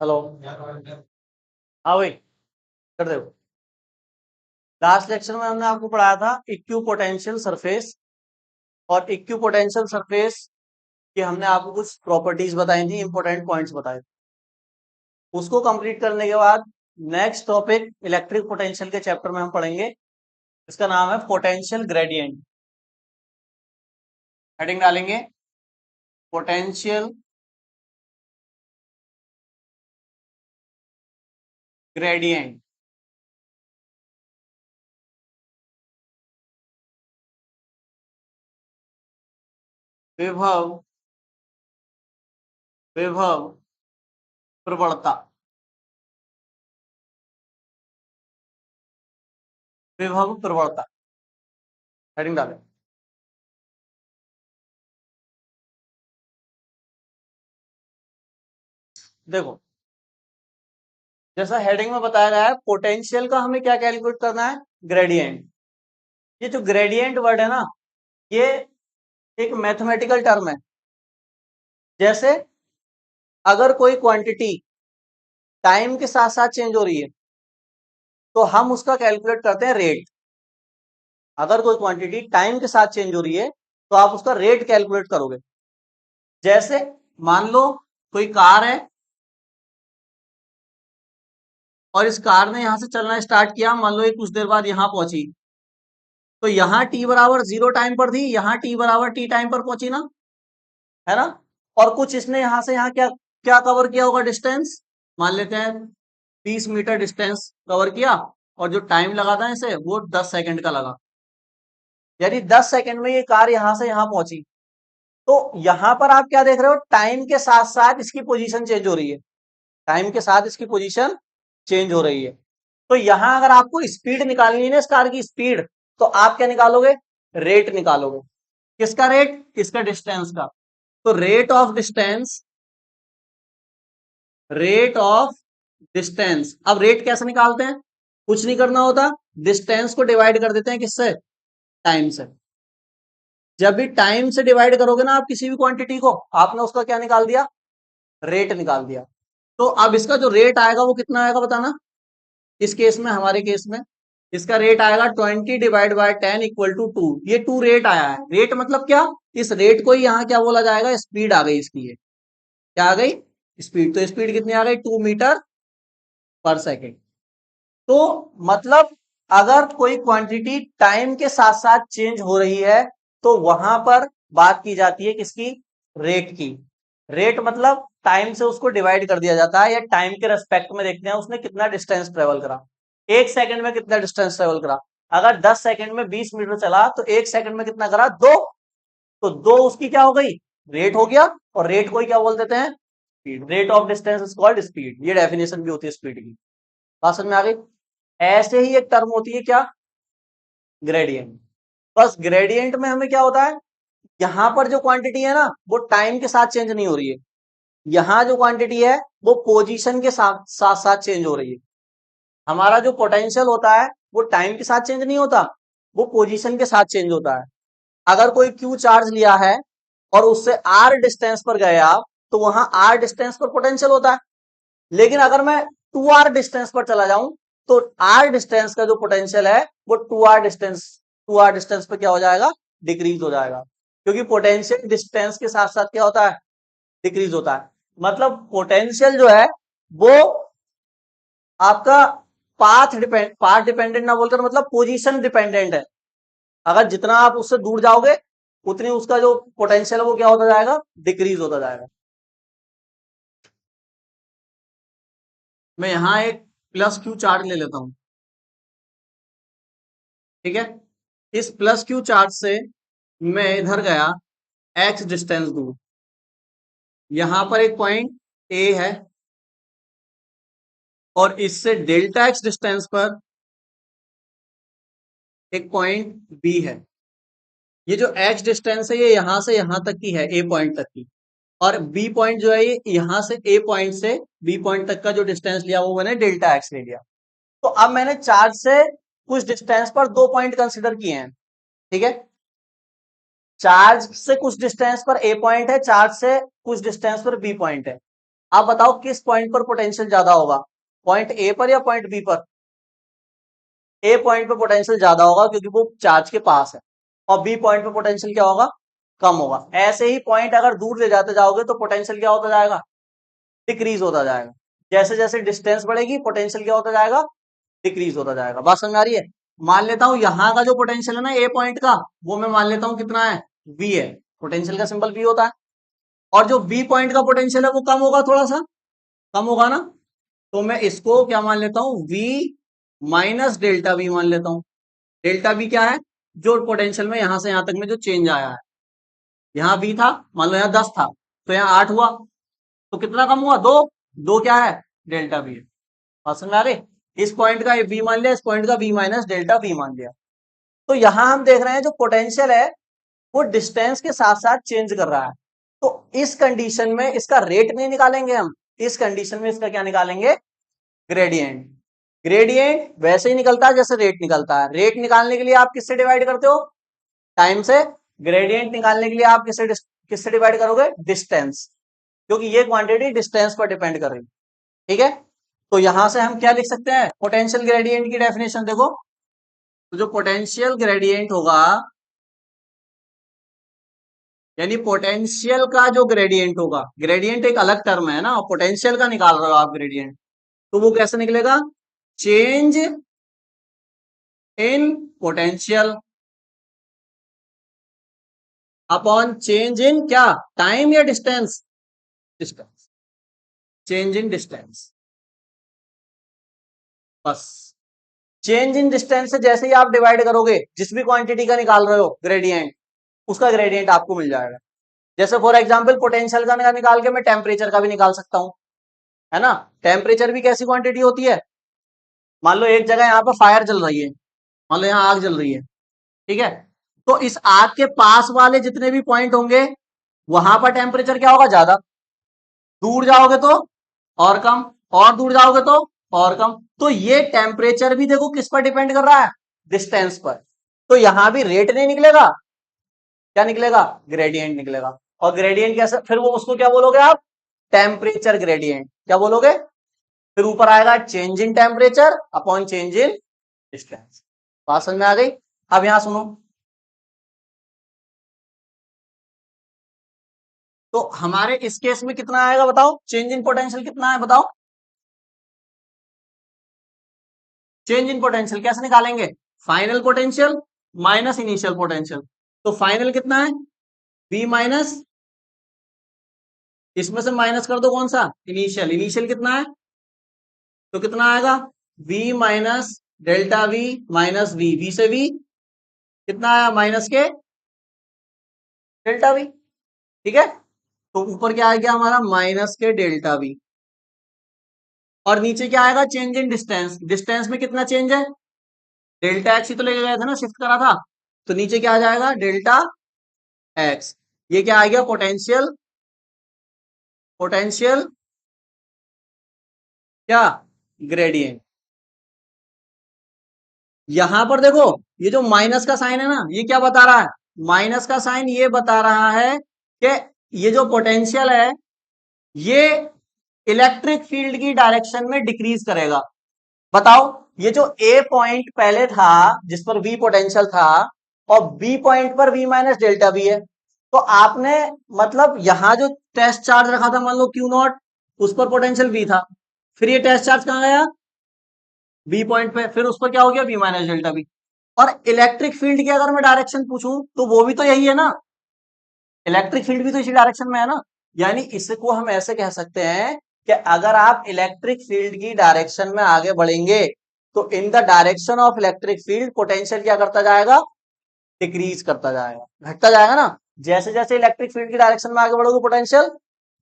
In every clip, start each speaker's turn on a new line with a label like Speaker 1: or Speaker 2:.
Speaker 1: Hello. हाँ भाई, कर दो। लास्ट लेक्चर में हमने आपको पढ़ाया था इक्यू पोटेंशियल सरफेस, और इक्यू पोटेंशियल सरफेस की हमने आपको कुछ प्रॉपर्टीज बताई थी, इंपॉर्टेंट पॉइंट्स बताए थे। उसको कंप्लीट करने के बाद नेक्स्ट टॉपिक इलेक्ट्रिक पोटेंशियल के चैप्टर में हम पढ़ेंगे। इसका नाम है पोटेंशियल ग्रेडियंट। हेडिंग डालेंगे पोटेंशियल ग्रेडियंट। विभव विभव प्रवणता। विभव प्रवणता हेडिंग डालें। देखो, जैसा हेडिंग में बताया गया है, पोटेंशियल का हमें क्या कैलकुलेट करना है? ग्रेडियंट। ये जो ग्रेडियंट वर्ड है ना, ये एक मैथमेटिकल टर्म है। जैसे अगर कोई क्वांटिटी टाइम के साथ साथ चेंज हो रही है तो हम उसका कैलकुलेट करते हैं रेट। अगर कोई क्वांटिटी टाइम के साथ चेंज हो रही है तो आप उसका रेट कैलकुलेट करोगे। जैसे मान लो कोई कार है और इस कार ने यहां से चलना स्टार्ट किया, मान लो ये कुछ देर बाद यहां पहुंची, तो यहाँ टी बराबर 0 टाइम पर थी, यहाँ टी बराबर टी टाइम पर पहुंची ना, है ना। और कुछ इसने यहां से यहाँ क्या क्या कवर किया होगा, डिस्टेंस। मान लेते हैं 30 मीटर डिस्टेंस कवर किया, और जो टाइम लगा था इसे वो 10 सेकंड का लगा। यानी 10 सेकंड में ये कार यहां से यहां पहुंची। तो यहां पर आप क्या देख रहे हो, टाइम के साथ साथ इसकी पोजीशन चेंज हो रही है। टाइम के साथ इसकी पोजीशन चेंज हो रही है। तो यहां अगर आपको स्पीड निकालनी है ना, इस कार की स्पीड, तो आप क्या निकालोगे? रेट निकालोगे। किसका रेट? इसका डिस्टेंस का। तो रेट ऑफ डिस्टेंस। अब रेट कैसे निकालते हैं? कुछ नहीं करना होता, डिस्टेंस को डिवाइड कर देते हैं किससे? टाइम से। जब भी टाइम से डिवाइड करोगे ना आप किसी भी क्वांटिटी को, आपने उसका क्या निकाल दिया? रेट निकाल दिया। तो अब इसका जो रेट आएगा वो कितना आएगा बताना। इस केस में, हमारे केस में इसका रेट आएगा 20 डिवाइड बाय 10 इक्वल टू 2। ये 2 रेट आया है। रेट मतलब क्या? इस रेट को ही यहाँ क्या बोला जाएगा? स्पीड आ गई इसकी। ये क्या आ गई? स्पीड। तो स्पीड कितनी आ गई? 2 मीटर पर सेकेंड। तो मतलब अगर कोई क्वांटिटी टाइम के साथ साथ चेंज हो रही है तो वहां पर बात की जाती है किसकी? रेट की। रेट मतलब टाइम से उसको डिवाइड कर दिया जाता है, या टाइम के रेस्पेक्ट में देखते हैं उसने कितना डिस्टेंस ट्रेवल करा। एक सेकंड में कितना डिस्टेंस ट्रेवल करा। अगर 10 सेकंड में 20 मीटर चला तो एक सेकंड में कितना करा? 2। तो 2 उसकी क्या हो गई? रेट हो गया। और रेट को ही क्या बोल देते हैं? Speed. Rate of distance is called speed. ये डेफिनेशन भी होती है स्पीड की। बात समझ में आ गई? ऐसे ही एक टर्म होती है क्या? ग्रेडियंट। बस ग्रेडियंट में हमें क्या होता है, यहां पर जो क्वांटिटी है ना वो टाइम के साथ चेंज नहीं हो रही है। यहां जो क्वांटिटी है वो पोजीशन के साथ साथ साथ चेंज हो रही है। हमारा जो पोटेंशियल होता है वो टाइम के साथ चेंज नहीं होता, वो पोजीशन के साथ चेंज होता है। अगर कोई क्यू चार्ज लिया है और उससे आर डिस्टेंस पर गए आप, तो वहां आर डिस्टेंस पर पोटेंशियल होता है। लेकिन अगर मैं 2r डिस्टेंस पर चला जाऊं तो r डिस्टेंस का जो पोटेंशियल है वो 2r डिस्टेंस पर क्या हो जाएगा? डिक्रीज हो जाएगा। क्योंकि पोटेंशियल डिस्टेंस के साथ साथ क्या होता है? डिक्रीज होता है। मतलब पोटेंशियल जो है वो आपका पाथ डिपेंडेंट ना बोलकर मतलब पोजीशन डिपेंडेंट है। अगर जितना आप उससे दूर जाओगे उतनी उसका जो पोटेंशियल है वो क्या होता जाएगा? डिक्रीज होता जाएगा। मैं यहां एक प्लस क्यू चार्ज ले लेता हूं, ठीक है। इस प्लस क्यू चार्ज से मैं इधर गया, एक्स डिस्टेंस दूर। यहां पर एक पॉइंट ए है और इससे डेल्टा एक्स डिस्टेंस पर एक पॉइंट बी है। ये जो एक्स डिस्टेंस है ये यहां से यहां तक की है, ए पॉइंट तक की। और बी पॉइंट जो है ये यहां से ए पॉइंट से बी पॉइंट तक का जो डिस्टेंस लिया वो मैंने डेल्टा एक्स ले लिया। तो अब मैंने चार्ज से कुछ डिस्टेंस पर 2 पॉइंट कंसिडर किए हैं, ठीक है। चार्ज से कुछ डिस्टेंस पर ए पॉइंट है, चार्ज से कुछ डिस्टेंस पर बी पॉइंट है। आप बताओ किस पॉइंट पर पोटेंशियल ज्यादा होगा, पॉइंट ए पर या पॉइंट बी पर? ए पॉइंट पर पोटेंशियल ज्यादा होगा क्योंकि वो चार्ज के पास है, और बी पॉइंट पर पोटेंशियल क्या होगा, कम होगा। ऐसे ही पॉइंट अगर दूर ले जाते जाओगे तो पोटेंशियल क्या होता जाएगा, डिक्रीज होता जाएगा। जैसे जैसे डिस्टेंस बढ़ेगी पोटेंशियल क्या होता जाएगा, डिक्रीज होता जाएगा। बात समझ आ रही है? मान लेता हूं यहाँ का जो पोटेंशियल है ना ए पॉइंट का, वो मैं मान लेता हूँ कितना है, वी है। पोटेंशियल का सिंबल वी होता है। और जो बी पॉइंट का पोटेंशियल है वो कम होगा, थोड़ा सा कम होगा ना। तो मैं इसको क्या मान लेता हूँ, वी माइनस डेल्टा वी मान लेता हूँ। डेल्टा वी क्या है, जो पोटेंशियल में यहां से यहां तक में जो चेंज आया है। यहाँ वी था, मान लो यहाँ 10 था, तो यहाँ 8 हुआ, तो कितना कम हुआ, दो। दो क्या है, डेल्टा वी है। बात समझ में आ रही? इस पॉइंट का वी मान लिया, इस पॉइंट का वी माइनस डेल्टा वी मान लिया। तो यहां हम देख रहे हैं जो पोटेंशियल है वो डिस्टेंस के साथ साथ चेंज कर रहा है। तो इस कंडीशन में इसका रेट नहीं निकालेंगे हम, इस कंडीशन में इसका क्या निकालेंगे, ग्रेडियंट। ग्रेडियंट वैसे ही निकलता है जैसे रेट निकलता है। रेट निकालने के लिए आप किससे डिवाइड करते हो, टाइम से। ग्रेडियंट निकालने के लिए आप किससे डिवाइड करोगे, डिस्टेंस, क्योंकि ये क्वांटिटी डिस्टेंस पर डिपेंड कर रही है। ठीक है, तो यहां से हम क्या लिख सकते हैं, पोटेंशियल ग्रेडियंट की डेफिनेशन देखो। तो जो पोटेंशियल ग्रेडियंट होगा, यानी पोटेंशियल का जो ग्रेडियंट होगा, ग्रेडियंट एक अलग टर्म है ना, पोटेंशियल का निकाल रहे हो आप ग्रेडियंट, तो वो कैसे निकलेगा, change in potential upon change in क्या, टाइम या distance, distance, change in distance. बस चेंज इन डिस्टेंस से जैसे ही आप डिवाइड करोगे, जिस भी क्वांटिटी का निकाल रहे हो ग्रेडियंट, उसका ग्रेडियंट आपको मिल जाएगा। जैसे फॉर एग्जांपल पोटेंशियल का निकाल के मैं टेम्परेचर का भी निकाल सकता हूं, है ना। टेम्परेचर भी कैसी क्वांटिटी होती है, मान लो एक जगह यहाँ पर फायर चल रही है, मान लो यहाँ आग जल रही है, ठीक है। तो इस आग के पास वाले जितने भी पॉइंट होंगे वहां पर टेम्परेचर क्या होगा, ज्यादा। दूर जाओगे तो और कम, और दूर जाओगे तो और कम। तो ये टेम्परेचर भी देखो किस पर डिपेंड कर रहा है, डिस्टेंस पर। तो यहां भी रेट नहीं निकलेगा, क्या निकलेगा, ग्रेडियंट निकलेगा। और ग्रेडियंट कैसे, फिर वो उसको क्या बोलोगे आप, टेम्परेचर ग्रेडियंट, क्या बोलोगे। फिर ऊपर आएगा change in temperature upon change in distance. बात समझ में आ गई? अब यहां सुनो, तो हमारे इस केस में कितना आएगा बताओ, चेंज इन पोटेंशियल कितना है बताओ। चेंज इन पोटेंशियल कैसे निकालेंगे, final potential minus initial potential. तो फाइनल कितना है, v माइनस, इसमें से माइनस कर दो कौन सा, इनिशियल। इनिशियल कितना है, तो कितना आएगा, v minus delta v minus v से v कितना आया, माइनस के डेल्टा v। ठीक है, तो ऊपर क्या आ गया हमारा, माइनस के डेल्टा v। और नीचे क्या आएगा, चेंज इन डिस्टेंस। डिस्टेंस में कितना चेंज है, डेल्टा एक्स ही तो लेके गए थे ना, शिफ्ट करा था। तो नीचे क्या आ जाएगा, डेल्टा एक्स। ये क्या आ गया, पोटेंशियल, पोटेंशियल क्या, ग्रेडियंट। यहां पर देखो, ये जो माइनस का साइन है ना, ये क्या बता रहा है, माइनस का साइन ये बता रहा है कि ये जो पोटेंशियल है ये इलेक्ट्रिक फील्ड की डायरेक्शन में डिक्रीज करेगा। बताओ, ये जो ए पॉइंट पहले था जिस पर वी पोटेंशियल था, और बी पॉइंट पर वी माइनस डेल्टा बी है, तो आपने मतलब यहां जो टेस्ट चार्ज रखा था मान लो क्यू नॉट, उस पर पोटेंशियल वी था। फिर ये टेस्ट चार्ज कहां गया, बी पॉइंट पे, फिर उस पर क्या हो गया, बी माइनस डेल्टा बी। और इलेक्ट्रिक फील्ड की अगर मैं डायरेक्शन पूछूं तो वो भी तो यही है ना, इलेक्ट्रिक फील्ड भी तो इसी डायरेक्शन में है ना। यानी इसको हम ऐसे कह सकते हैं कि अगर आप इलेक्ट्रिक फील्ड की डायरेक्शन में आगे बढ़ेंगे तो in the direction of electric field potential क्या करता जाएगा, डिक्रीज करता जाएगा, घटता जाएगा ना। जैसे जैसे इलेक्ट्रिक फील्ड की डायरेक्शन में आगे बढ़ोगे पोटेंशियल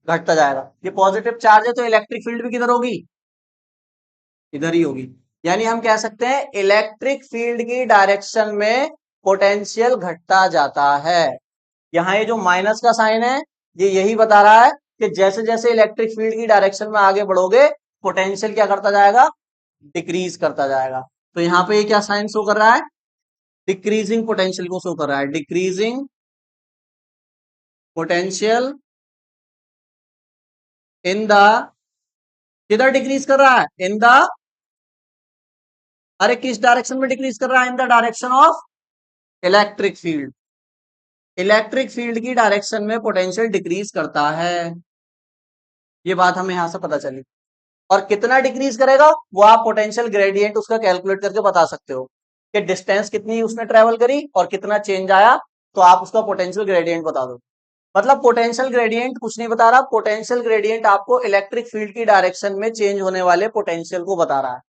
Speaker 1: घटता जाएगा। ये पॉजिटिव चार्ज है तो इलेक्ट्रिक फील्ड भी किधर होगी, इधर ही होगी। यानी हम कह सकते हैं इलेक्ट्रिक फील्ड की डायरेक्शन में पोटेंशियल घटता जाता है। यहाँ ये जो माइनस का साइन है ये यही बता रहा है कि जैसे जैसे इलेक्ट्रिक फील्ड की डायरेक्शन में आगे बढ़ोगे पोटेंशियल क्या करता जाएगा, डिक्रीज करता जाएगा। तो यहाँ पे ये क्या साइन शो कर रहा है, डिक्रीजिंग पोटेंशियल को शो कर रहा है, डिक्रीजिंग पोटेंशियल इन द, किधर डिक्रीज कर रहा है? इन द, अरे किस डायरेक्शन में डिक्रीज कर रहा है? In the direction of electric field. Electric field की डायरेक्शन में पोटेंशियल डिक्रीज करता है, ये बात हमें यहां से पता चली। और कितना डिक्रीज करेगा वो आप पोटेंशियल ग्रेडियंट उसका कैलकुलेट करके बता सकते हो कि डिस्टेंस कितनी उसने ट्रेवल करी और कितना चेंज आया, तो आप उसका पोटेंशियल ग्रेडियंट बता दो। मतलब पोटेंशियल ग्रेडियंट कुछ नहीं बता रहा, पोटेंशियल ग्रेडियंट आपको इलेक्ट्रिक फील्ड की डायरेक्शन में चेंज होने वाले पोटेंशियल को बता रहा है।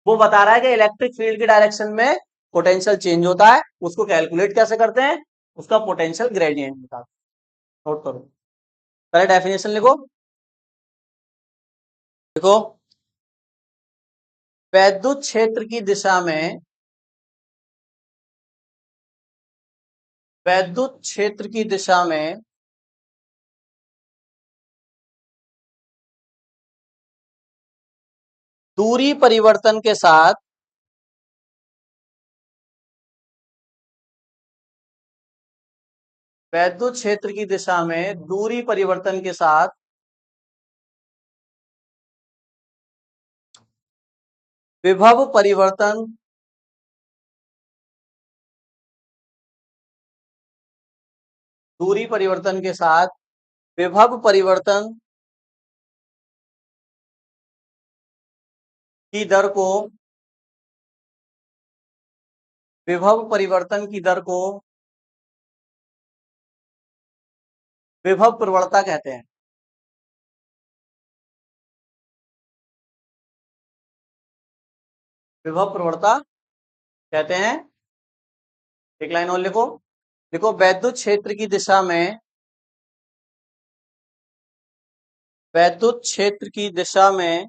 Speaker 1: वो बता रहा है कि इलेक्ट्रिक फील्ड की डायरेक्शन में पोटेंशियल चेंज होता है, उसको कैलकुलेट कैसे करते हैं? उसका पोटेंशियल ग्रेडियंट निकालते हैं। नोट करो, पहले डेफिनेशन लिखो। देखो, वैद्युत क्षेत्र की दिशा में, वैद्युत क्षेत्र की दिशा में दूरी परिवर्तन के साथ, वैद्युत क्षेत्र की दिशा में दूरी परिवर्तन के साथ विभव परिवर्तन, दूरी परिवर्तन के साथ विभव परिवर्तन की दर को, विभव परिवर्तन की दर को विभव प्रवणता कहते हैं। विभव प्रवणता कहते हैं। एक लाइन और लिखो। देखो, वैद्युत क्षेत्र की दिशा में, वैद्युत क्षेत्र की दिशा में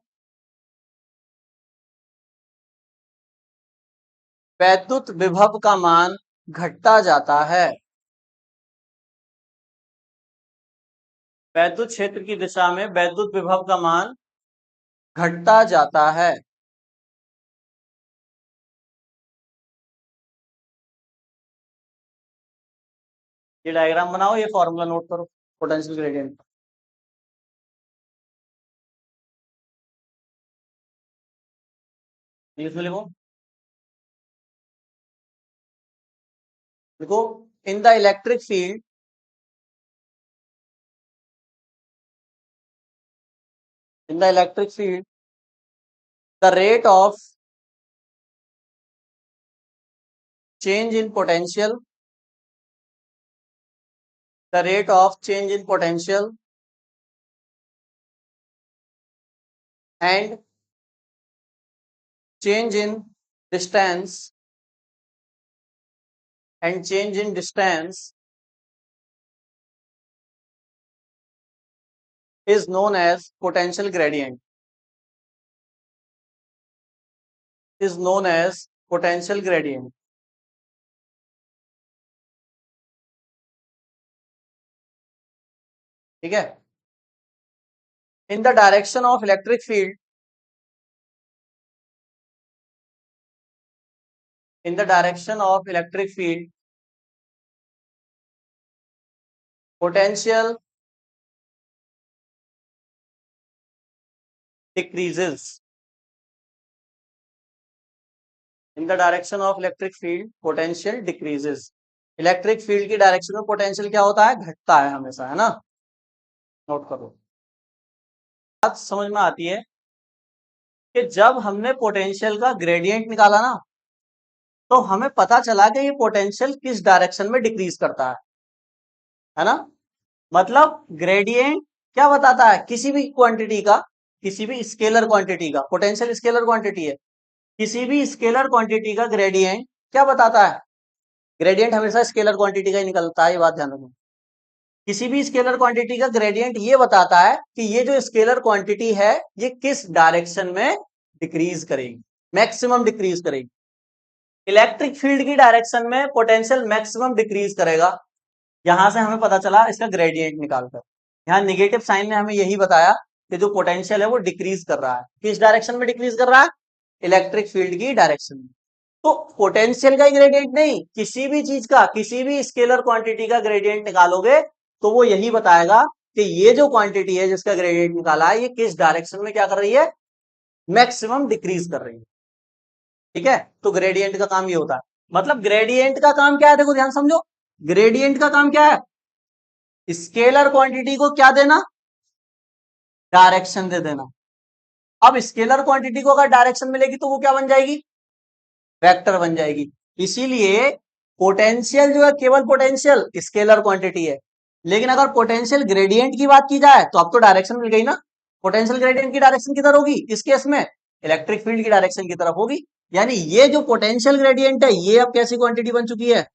Speaker 1: वैद्युत विभव का मान घटता जाता है। वैद्युत क्षेत्र की दिशा में वैद्युत विभव का मान घटता जाता है। ये डायग्राम बनाओ, ये फॉर्मूला नोट करो पोटेंशियल ग्रेडियंट। इंग्लिश में लिखो। देखो, in the electric field, in the electric field the rate of change in potential, the rate of change in potential and change in distance, and change in distance is known as potential gradient, is known as potential gradient। ठीक है। in the direction of electric field, in the direction of electric field potential decreases, in the direction of electric field potential decreases। Electric field की direction में potential क्या होता है? घटता है हमेशा, है ना। नोट करो। बात समझ में आती है कि जब हमने पोटेंशियल का ग्रेडियंट निकाला ना, तो हमें पता चला कि ये पोटेंशियल किस डायरेक्शन में डिक्रीज करता है ना। मतलब ग्रेडियंट क्या बताता है? किसी भी क्वांटिटी का, किसी भी स्केलर क्वांटिटी का, पोटेंशियल स्केलर क्वांटिटी है, किसी भी स्केलर क्वांटिटी का ग्रेडियंट क्या बताता है? ग्रेडियंट हमेशा स्केलर क्वांटिटी का ही निकलता है, ये बात ध्यान रखना। किसी भी स्केलर क्वांटिटी का ग्रेडियंट ये बताता है कि ये जो स्केलर क्वांटिटी है ये किस डायरेक्शन में डिक्रीज करेगी, मैक्सिमम डिक्रीज करेगी। इलेक्ट्रिक फील्ड की डायरेक्शन में पोटेंशियल मैक्सिमम डिक्रीज करेगा। यहां से हमें पता चला इसका ग्रेडियंट निकालकर। यहाँ निगेटिव साइन ने हमें यही बताया कि जो पोटेंशियल है वो डिक्रीज कर रहा है। किस डायरेक्शन में डिक्रीज कर रहा है? इलेक्ट्रिक फील्ड की डायरेक्शन में। तो पोटेंशियल का ग्रेडियंट नहीं, किसी भी चीज का, किसी भी स्केलर क्वांटिटी का ग्रेडियंट निकालोगे तो वो यही बताएगा कि ये जो क्वांटिटी है जिसका ग्रेडियंट निकाला है ये किस डायरेक्शन में क्या कर रही है, मैक्सिमम डिक्रीज कर रही है। ठीक है, तो ग्रेडियंट का काम ये होता है। मतलब ग्रेडियंट का काम क्या है, देखो ध्यान समझो, ग्रेडियंट का काम क्या है, स्केलर क्वांटिटी को क्या देना, डायरेक्शन दे देना। अब स्केलर क्वांटिटी को अगर डायरेक्शन मिलेगी तो वो क्या बन जाएगी, वेक्टर बन जाएगी। इसीलिए पोटेंशियल जो है केवल पोटेंशियल स्केलर क्वांटिटी है, लेकिन अगर पोटेंशियल ग्रेडियंट की बात की जाए तो अब तो डायरेक्शन मिल गई ना। पोटेंशियल ग्रेडियंट की डायरेक्शन किधर होगी, इस केस में इलेक्ट्रिक फील्ड की डायरेक्शन की तरफ होगी। यानी ये जो पोटेंशियल ग्रेडियंट है ये अब कैसी क्वांटिटी बन चुकी है,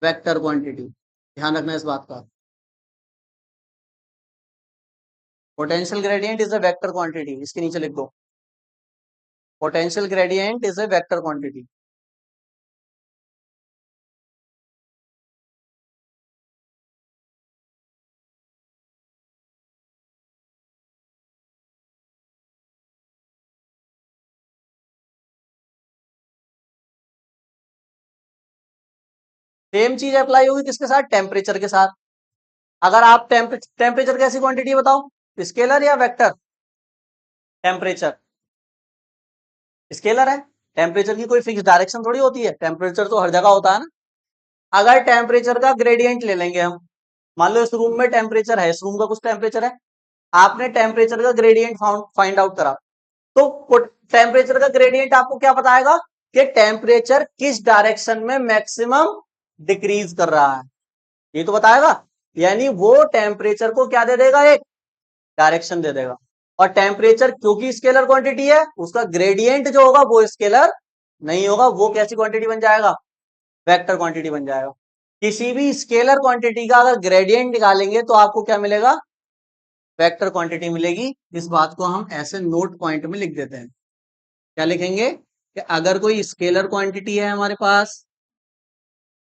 Speaker 1: वेक्टर क्वांटिटी। ध्यान रखना इस बात का, potential gradient is a vector quantity, इसके नीचे लिख दो, potential gradient is a vector quantity. Same चीज अप्लाई होगी किसके साथ, टेम्परेचर के साथ। अगर आप टेम्परेचर कैसी क्वांटिटी बताओ, स्केलर या वेक्टर, टेम्परेचर स्केलर है। टेम्परेचर की कोई फिक्स डायरेक्शन थोड़ी होती है, टेम्परेचर तो हर जगह होता है ना। अगर टेम्परेचर का ग्रेडियंट ले लेंगे हम, मान लो इस रूम में टेम्परेचर है, इस रूम का कुछ टेम्परेचर है, आपने टेम्परेचर का ग्रेडियंट फाइंड आउट करा, तो टेम्परेचर का ग्रेडियंट आपको क्या बताएगा कि टेम्परेचर किस डायरेक्शन में मैक्सिमम डिक्रीज कर रहा है, ये तो बताएगा। यानी वो टेम्परेचर को क्या दे देगा, एक डायरेक्शन दे देगा। और टेम्परेचर क्योंकि स्केलर क्वांटिटी है, उसका ग्रेडियंट जो होगा वो स्केलर नहीं होगा, वो कैसी क्वांटिटी बन जाएगा, वेक्टर क्वांटिटी बन जाएगा। किसी भी स्केलर क्वांटिटी का अगर ग्रेडियंट निकालेंगे तो आपको क्या मिलेगा, वेक्टर क्वांटिटी मिलेगी। इस बात को हम ऐसे नोट पॉइंट में लिख देते हैं। क्या लिखेंगे कि अगर कोई स्केलर क्वांटिटी है हमारे पास,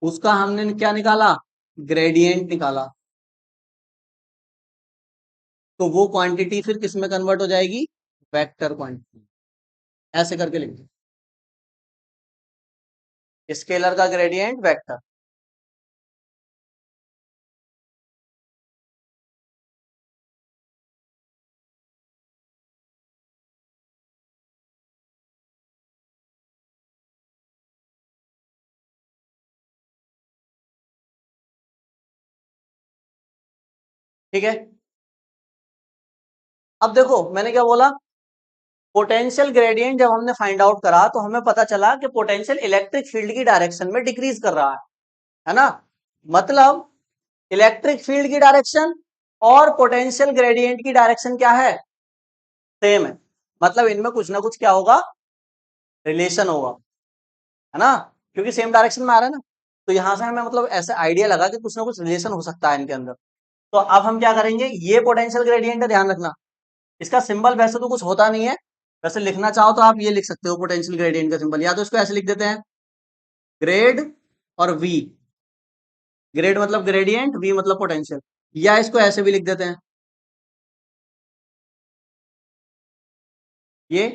Speaker 1: उसका हमने क्या निकाला, ग्रेडियंट निकाला, तो वो क्वांटिटी फिर किस में कन्वर्ट हो जाएगी, वेक्टर क्वांटिटी। ऐसे करके लिख दो, स्केलर का ग्रेडियंट वेक्टर। ठीक है, अब देखो मैंने क्या बोला, पोटेंशियल ग्रेडियंट जब हमने फाइंड आउट करा तो हमें पता चला कि पोटेंशियल इलेक्ट्रिक फील्ड की डायरेक्शन में डिक्रीज कर रहा है ना। मतलब इलेक्ट्रिक फील्ड की डायरेक्शन और पोटेंशियल ग्रेडियंट की डायरेक्शन क्या है, सेम है। मतलब इनमें कुछ ना कुछ क्या होगा, रिलेशन होगा, है ना, क्योंकि सेम डायरेक्शन में आ रहा है ना। तो यहां से हमें मतलब ऐसा आइडिया लगा कि कुछ ना कुछ रिलेशन हो सकता है इनके अंदर। तो अब हम क्या करेंगे, ये पोटेंशियल ग्रेडियंट है, ध्यान रखना। इसका सिंबल वैसे तो कुछ होता नहीं है, वैसे लिखना चाहो तो आप ये लिख सकते हो पोटेंशियल ग्रेडियंट का सिंबल, या तो इसको ऐसे लिख देते हैं, ग्रेड और वी। ग्रेड मतलब ग्रेडियंट, वी मतलब पोटेंशियल। या इसको ऐसे भी लिख देते हैं, ये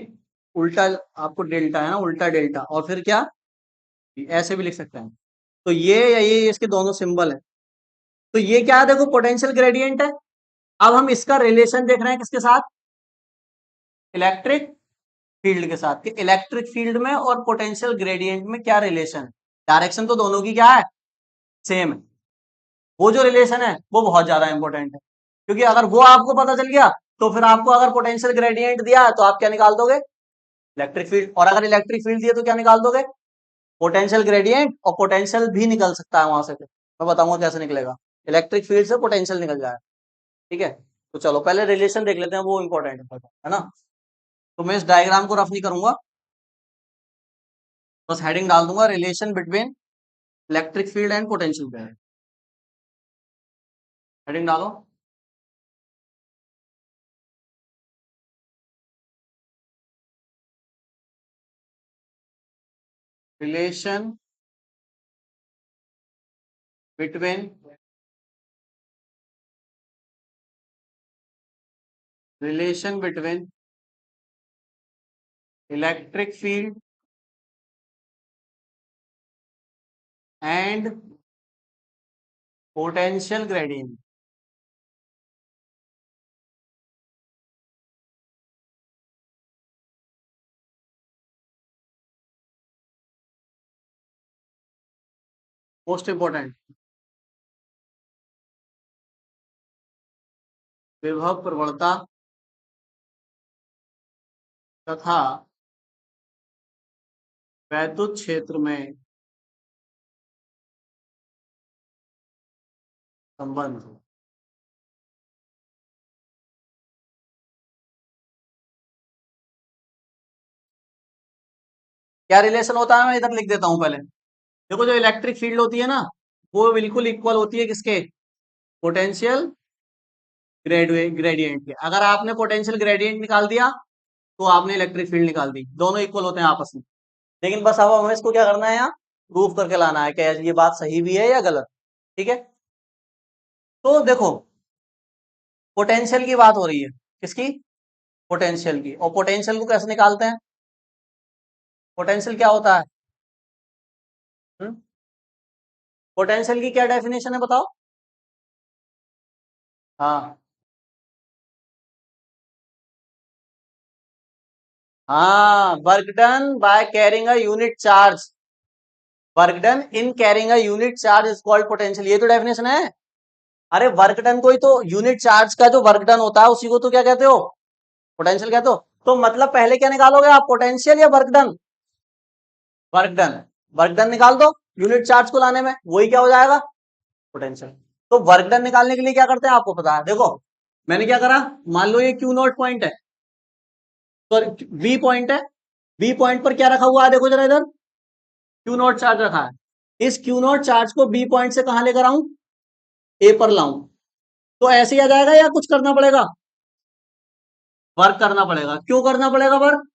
Speaker 1: उल्टा, आपको डेल्टा है ना, उल्टा डेल्टा, और फिर क्या, ऐसे भी लिख सकते हैं। तो ये इसके दोनों सिंबल है। तो ये क्या है, देखो पोटेंशियल ग्रेडियंट है। अब हम इसका रिलेशन देख रहे हैं किसके साथ, इलेक्ट्रिक फील्ड के साथ, कि इलेक्ट्रिक फील्ड में और पोटेंशियल ग्रेडियंट में क्या रिलेशन है। डायरेक्शन तो दोनों की क्या है, सेम है। वो जो रिलेशन है वो बहुत ज्यादा इंपॉर्टेंट है, क्योंकि अगर वो आपको पता चल गया तो फिर आपको अगर पोटेंशियल ग्रेडियंट दिया है तो आप क्या निकाल दोगे, इलेक्ट्रिक फील्ड। और अगर इलेक्ट्रिक फील्ड दिया तो क्या निकाल दोगे, पोटेंशियल ग्रेडियंट। और पोटेंशियल भी निकल सकता है वहां से, फिर मैं बताऊंगा कैसे निकलेगा, इलेक्ट्रिक फील्ड से पोटेंशियल निकल जाए। ठीक है, तो चलो पहले रिलेशन देख लेते हैं, वो इंपॉर्टेंट है ना। तो मैं इस डायग्राम को रफ नहीं करूंगा, बस हेडिंग डाल दूंगा, relation between electric field and potential field. Heading डालो, relation between relation between electric field and potential gradient. Most important, विभव प्रवणता तथा वैद्युत क्षेत्र में संबंध। क्या रिलेशन होता है, मैं इधर लिख देता हूं पहले। देखो जो इलेक्ट्रिक फील्ड होती है ना, वो बिल्कुल इक्वल होती है किसके, पोटेंशियल ग्रेडियंट के। अगर आपने पोटेंशियल ग्रेडियंट निकाल दिया तो आपने इलेक्ट्रिक फील्ड निकाल दी, दोनों इक्वल होते हैं आपस में। लेकिन बस अब हमें इसको क्या करना है, यहाँ प्रूफ करके लाना है कि ये बात सही भी है या गलत। ठीक है, तो देखो पोटेंशियल की बात हो रही है, किसकी, पोटेंशियल की। और पोटेंशियल को कैसे निकालते हैं, पोटेंशियल क्या होता है, पोटेंशियल की क्या डेफिनेशन है बताओ। हाँ हाँ, work done by carrying a unit charge, work done in carrying a unit charge is called potential, ये तो डेफिनेशन है। अरे वर्क डन को ही तो, यूनिट चार्ज का जो वर्क डन होता है उसी को तो क्या कहते हो, पोटेंशियल कहते हो। तो मतलब पहले क्या निकालोगे आप, पोटेंशियल या work done, work done, work done निकाल दो, यूनिट चार्ज को लाने में वही क्या हो जाएगा, पोटेंशियल। तो वर्क डन निकालने के लिए क्या करते हैं आपको पता है, देखो मैंने क्या करा, मान लो ये क्यू नॉट पॉइंट है, तो बी पॉइंट है, बी पॉइंट पर क्या रखा हुआ है, देखो जरा इधर क्यू नॉट चार्ज रखा है। इस क्यू नॉट चार्ज को बी पॉइंट से कहां लेकर आऊं, ए पर लाऊं, तो ऐसे ही आ जाएगा या कुछ करना पड़ेगा, वर्क करना पड़ेगा। क्यों करना पड़ेगा वर्क,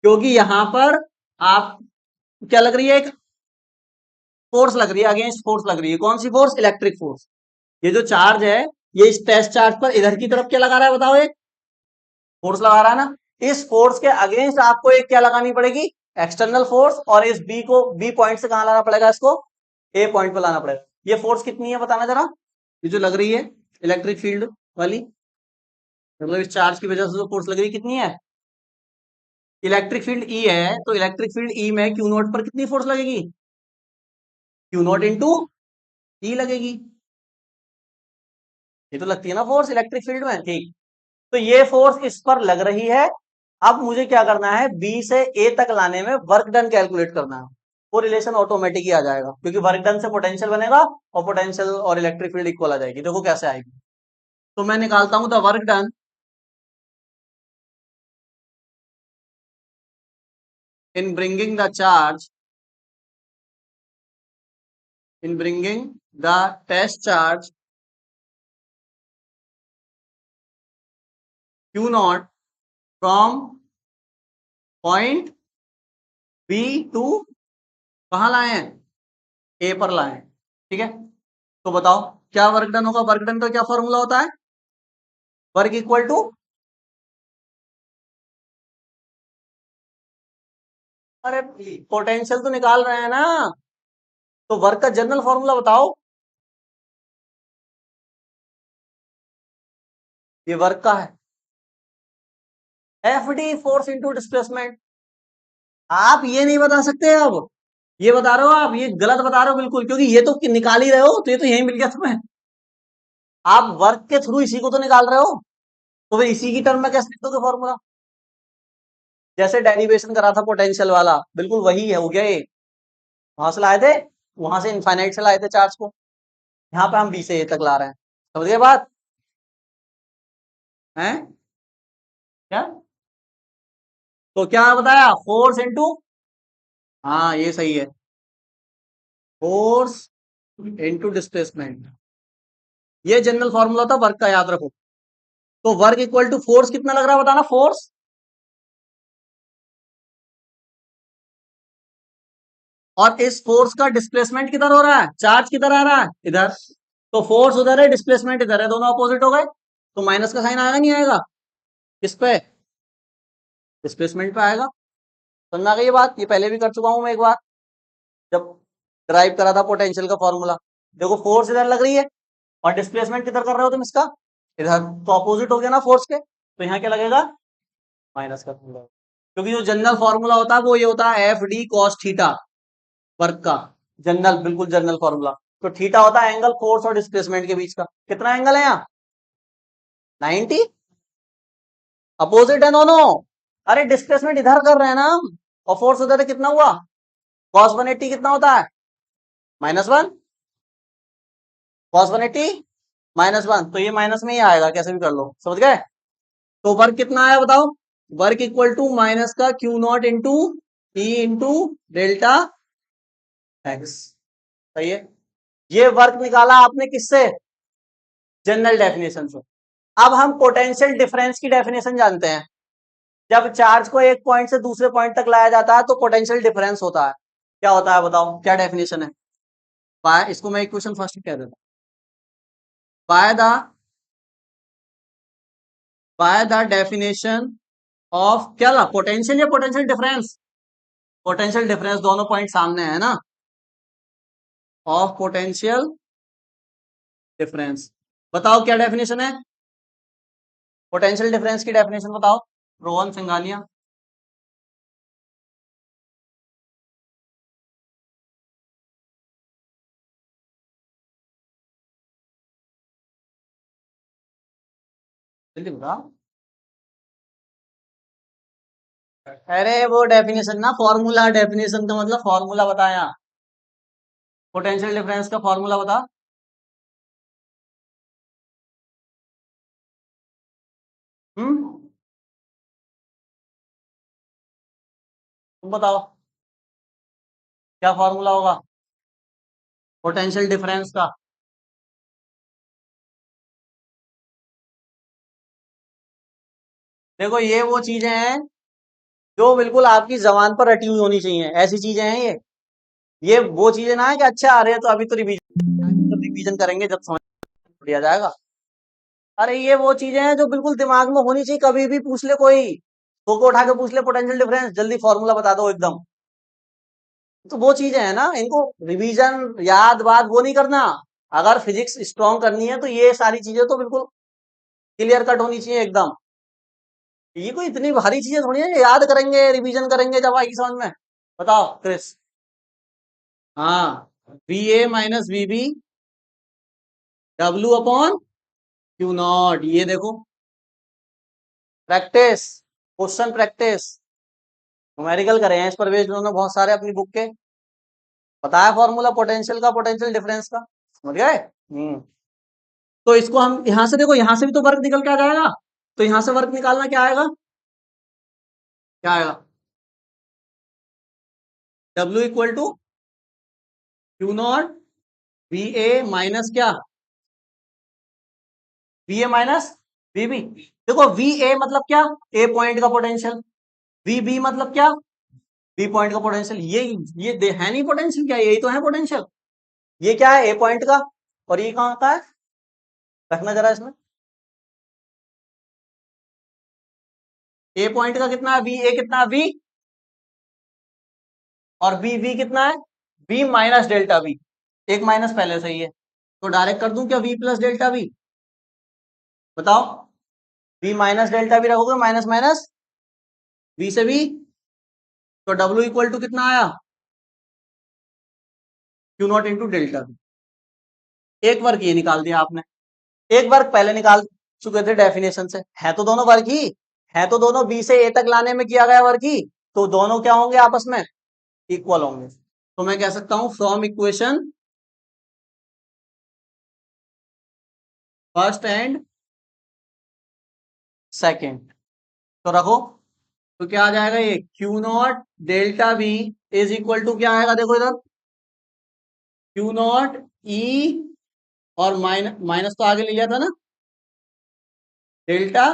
Speaker 1: क्योंकि यहां पर आप क्या लग रही है, एक फोर्स लग रही है, अगेंस्ट फोर्स लग रही है। कौन सी फोर्स, इलेक्ट्रिक फोर्स। ये जो चार्ज है, ये इस टेस्ट चार्ज पर इधर की तरफ क्या लगा रहा है बताओ, एक फोर्स लगा रहा है ना। इस फोर्स के अगेंस्ट आपको एक क्या लगानी पड़ेगी, एक्सटर्नल फोर्स। और इस बी को, बी पॉइंट से कहां लाना पड़ेगा, इसको ए पॉइंट पर लाना पड़ेगा। ये फोर्स कितनी है बताना जरा, ये जो लग रही है इलेक्ट्रिक फील्ड वाली, मतलब इस चार्ज की वजह से जो फोर्स लग रही है कितनी है, इलेक्ट्रिक फील्ड ई है, तो इलेक्ट्रिक फील्ड ई में क्यू नोट पर कितनी फोर्स लगेगी, क्यू नोट इंटू ई लगेगी। ये तो लगती है ना फोर्स इलेक्ट्रिक फील्ड में, ठीक। तो ये फोर्स इस पर लग रही है। अब मुझे क्या करना है, बी से ए तक लाने में वर्क डन कैलकुलेट करना है। वो रिलेशन ऑटोमेटिक ही आ जाएगा, क्योंकि वर्क डन से पोटेंशियल बनेगा और पोटेंशियल और इलेक्ट्रिक फील्ड इक्वल आ जाएगी। देखो कैसे आएगी, तो मैं निकालता हूं the work done in bringing the charge, in bringing the test charge Q naught from point B to, कहां लाए हैं, ए पर लाए हैं। ठीक है, तो बताओ क्या वर्क डन होगा, वर्क डन का क्या फॉर्मूला होता है, वर्क इक्वल टू, अरे पोटेंशियल तो निकाल रहे हैं ना, तो वर्क का जनरल फॉर्मूला बताओ। ये वर्क का है, F D, force into displacement. आप ये नहीं बता सकते अब, ये बता रहे हो आप, ये गलत बता रहे हो बिल्कुल, क्योंकि ये तो निकाल ही रहे हो, तो ये तो यही मिल गया तुम्हें। आप वर्क के थ्रू इसी को तो निकाल रहे हो, तो फिर इसी की टर्म में कैसे लिख दोगे फॉर्मूला, जैसे डेरिवेशन करा था पोटेंशियल वाला, बिल्कुल वही है, हो गया ये। वहां से लाए थे, वहां से इनफाइनाइट से लाए थे चार्ज को, यहाँ पे हम बी से ए तक ला रहे हैं। समझ गए बात है, क्या, तो क्या बताया, फोर्स इंटू, हाँ ये सही है, फोर्स इंटू डिस्प्लेसमेंट, ये जनरल फॉर्मूला था वर्क का, याद रखो। तो वर्क इक्वल टू फोर्स कितना लग रहा है बताना, फोर्स, और इस फोर्स का डिस्प्लेसमेंट किधर हो रहा है, चार्ज किधर आ रहा है, इधर। तो फोर्स उधर है, डिस्प्लेसमेंट इधर है, दोनों अपोजिट हो गए, तो माइनस का साइन आएगा नहीं आएगा, किस पे, डिस्प्लेसमेंट पे आएगा। समझ आ गई ये बात, ये पहले भी कर चुका हूं मैं एक बार, जब ड्राइव करा था पोटेंशियल का फॉर्मूला। देखो फोर्स इधर लग रही है, और डिस्प्लेसमेंट किधर कर रहे हो तुम इसका, इधर, तो अपोजिट हो गया ना फोर्स के, तो यहाँ क्या लगेगा, माइनस का, क्योंकि जो जनरल फॉर्मूला होता है वो ये होता है F D cos theta, work का जनरल, बिल्कुल जनरल फॉर्मूला। तो थीटा होता है एंगल फोर्स और डिस्प्लेसमेंट के बीच का। कितना एंगल है यहाँ? 90। अपोजिट है दोनों। अरे डिस्प्लेसमेंट इधर कर रहे हैं ना हम, और फोर्स उधर है, कितना हुआ? cos 180 कितना होता है? -1। cos 180 -1, तो ये माइनस में ही आएगा, कैसे भी कर लो, समझ गए? तो वर्क कितना आया बताओ? वर्क इक्वल टू माइनस का Q not into E into delta x. सही है। ये वर्क निकाला आपने किससे? जनरल डेफिनेशन से। अब हम पोटेंशियल डिफरेंस की डेफिनेशन जानते हैं। जब चार्ज को एक पॉइंट से दूसरे पॉइंट तक लाया जाता है तो पोटेंशियल डिफरेंस होता है। क्या होता है बताओ, क्या डेफिनेशन है? बाय, इसको मैं इक्वेशन फर्स्ट कह देता हूं। बाय द डेफिनेशन ऑफ, क्या ला, पोटेंशियल या पोटेंशियल डिफरेंस? पोटेंशियल डिफरेंस, दोनों पॉइंट सामने है ना। ऑफ पोटेंशियल डिफरेंस, बताओ क्या डेफिनेशन है? पोटेंशियल डिफरेंस की डेफिनेशन बताओ, रोहन सिंघानिया। जल्दी बताओ। अरे वो डेफिनेशन ना, फॉर्मूला, डेफिनेशन का मतलब फॉर्मूला बताया। पोटेंशियल डिफरेंस का फॉर्मूला बता। तुम बताओ क्या फॉर्मूला होगा पोटेंशियल डिफरेंस का? देखो ये वो चीजें हैं जो बिल्कुल आपकी जबान पर रटी हुई होनी चाहिए, ऐसी चीजें हैं ये वो चीजें ना है कि अच्छा आ रहे हैं तो अभी तो रिवीजन करेंगे जब समझ लिया जाएगा। अरे ये वो चीजें हैं जो बिल्कुल दिमाग में होनी चाहिए, कभी भी पूछ ले कोई, को उठा के पूछ ले पोटेंशियल डिफरेंस, जल्दी फॉर्मूला बता दो एकदम। तो वो चीजें हैं ना, इनको रिवीजन याद बात वो नहीं करना। अगर फिजिक्स स्ट्रॉन्ग करनी है तो ये सारी चीजें तो बिल्कुल क्लियर कट होनी चाहिए एकदम। ये कोई इतनी भारी चीजें थोड़ी है, याद करेंगे रिवीजन करेंगे जब आएगी समझ में। बताओ क्रिस। हाँ, V A minus V B W upon Q naught, ये देखो प्रैक्टिस, क्वेश्चन प्रैक्टिस, न्यूमेरिकल करे हैं इस पर बेस्ड उन्होंने बहुत सारे अपनी बुक के। बताया फॉर्मूला पोटेंशियल का, पोटेंशियल डिफरेंस का, समझ गए? तो इसको हम यहां से देखो, यहां से भी तो वर्क निकल के आ जाएगा, तो यहां से वर्क निकालना क्या आएगा? क्या आएगा? W equal to Q not V A minus क्या? V A minus V B. देखो वी ए मतलब क्या? ए पॉइंट का पोटेंशियल। वी बी मतलब क्या? बी पॉइंट का पोटेंशियल। ये है नहीं पोटेंशियल, क्या यही तो है पोटेंशियल? ये क्या है? ए पॉइंट का। और ये कहाँ का है? रखना जरा इसमें। ए पॉइंट का कितना है? वी ए कितना है? वी। और वी कितना है? V minus delta V. एक माइनस पहले से ही है, तो डायरेक्ट कर दूं क्या वी प्लस डेल्टा वी? बताओ। वी माइनस डेल्टा वी रखोगे, माइनस माइनस वी से वी, तो डब्ल्यू इक्वल टू कितना आया? Q not into delta V. एक वर्ग ये निकाल दिया आपने, एक वर्ग पहले निकाल चुके थे डेफिनेशन से, है तो दोनों वर्ग ही, है तो दोनों बी से ए तक लाने में किया गया वर्ग ही, तो दोनों क्या होंगे आपस में? इक्वल होंगे। तो मैं कह सकता हूं from equation first and second, तो रखो, तो क्या आ जाएगा? ये Q naught delta B is equal to क्या आएगा? देखो इधर, क्यू नॉट ई, और माइनस माइनस तो आगे ले लिया था ना, डेल्टा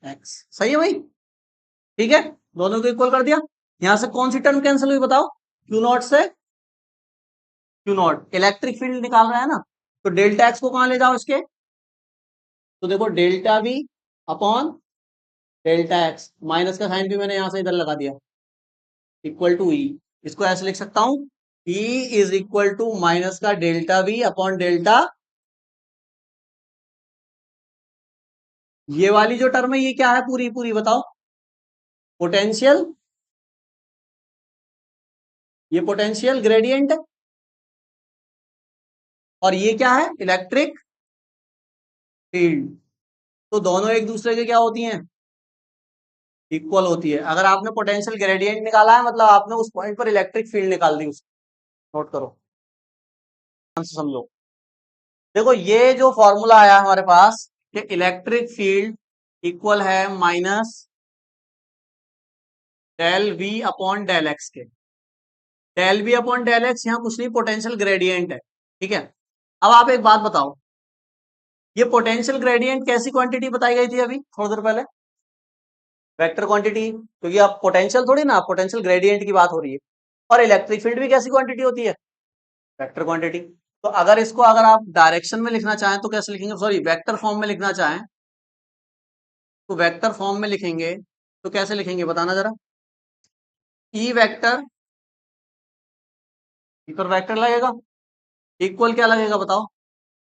Speaker 1: एक्स। सही है भाई? ठीक है, दोनों को इक्वल कर दिया। यहां से कौन सी टर्म कैंसिल हुई बताओ? क्यू नॉट से क्यू नॉट, इलेक्ट्रिक फील्ड निकाल रहा है ना, तो डेल्टा एक्स को कहां ले जाओ इसके? तो देखो delta B upon delta X, minus का साइन भी मैंने यहां से इधर लगा दिया, इक्वल टू ई। इसको ऐसे लिख सकता हूं, E is equal to minus का डेल्टा बी अपॉन डेल्टा, ये वाली जो टर्म है ये क्या है पूरी पूरी बताओ? पोटेंशियल ये पोटेंशियल ग्रेडियंट है और ये क्या है, इलेक्ट्रिक फील्ड। तो दोनों एक दूसरे के क्या होती हैं, इक्वल होती है। अगर आपने पोटेंशियल ग्रेडियंट निकाला है मतलब आपने उस पॉइंट पर इलेक्ट्रिक फील्ड निकाल दी, उसको नोट करो, ध्यान से समझो। देखो ये जो फॉर्मूला आया हमारे पास कि इलेक्ट्रिक फील्ड इक्वल है minus del V upon del X के। Del V upon del X यहाँ कुछ नहीं, पोटेंशियल ग्रेडियंट है, ठीक है। अब आप एक बात बताओ, ये पोटेंशियल ग्रेडियंट कैसी क्वांटिटी बताई गई थी अभी थोड़ी देर पहले, वेक्टर क्वांटिटी, क्योंकि आप पोटेंशियल थोड़ी ना, पोटेंशियल ग्रेडियंट की बात हो रही है। और इलेक्ट्रिक फील्ड भी कैसी क्वांटिटी होती है, वेक्टर क्वांटिटी। तो अगर इसको अगर आप डायरेक्शन में लिखना चाहें तो कैसे लिखेंगे, सॉरी वेक्टर फॉर्म में लिखना चाहें तो वेक्टर फॉर्म में लिखेंगे तो कैसे लिखेंगे बताना जरा। ई वेक्टर, पर वेक्टर लगेगा, इक्वल क्या लगेगा बताओ,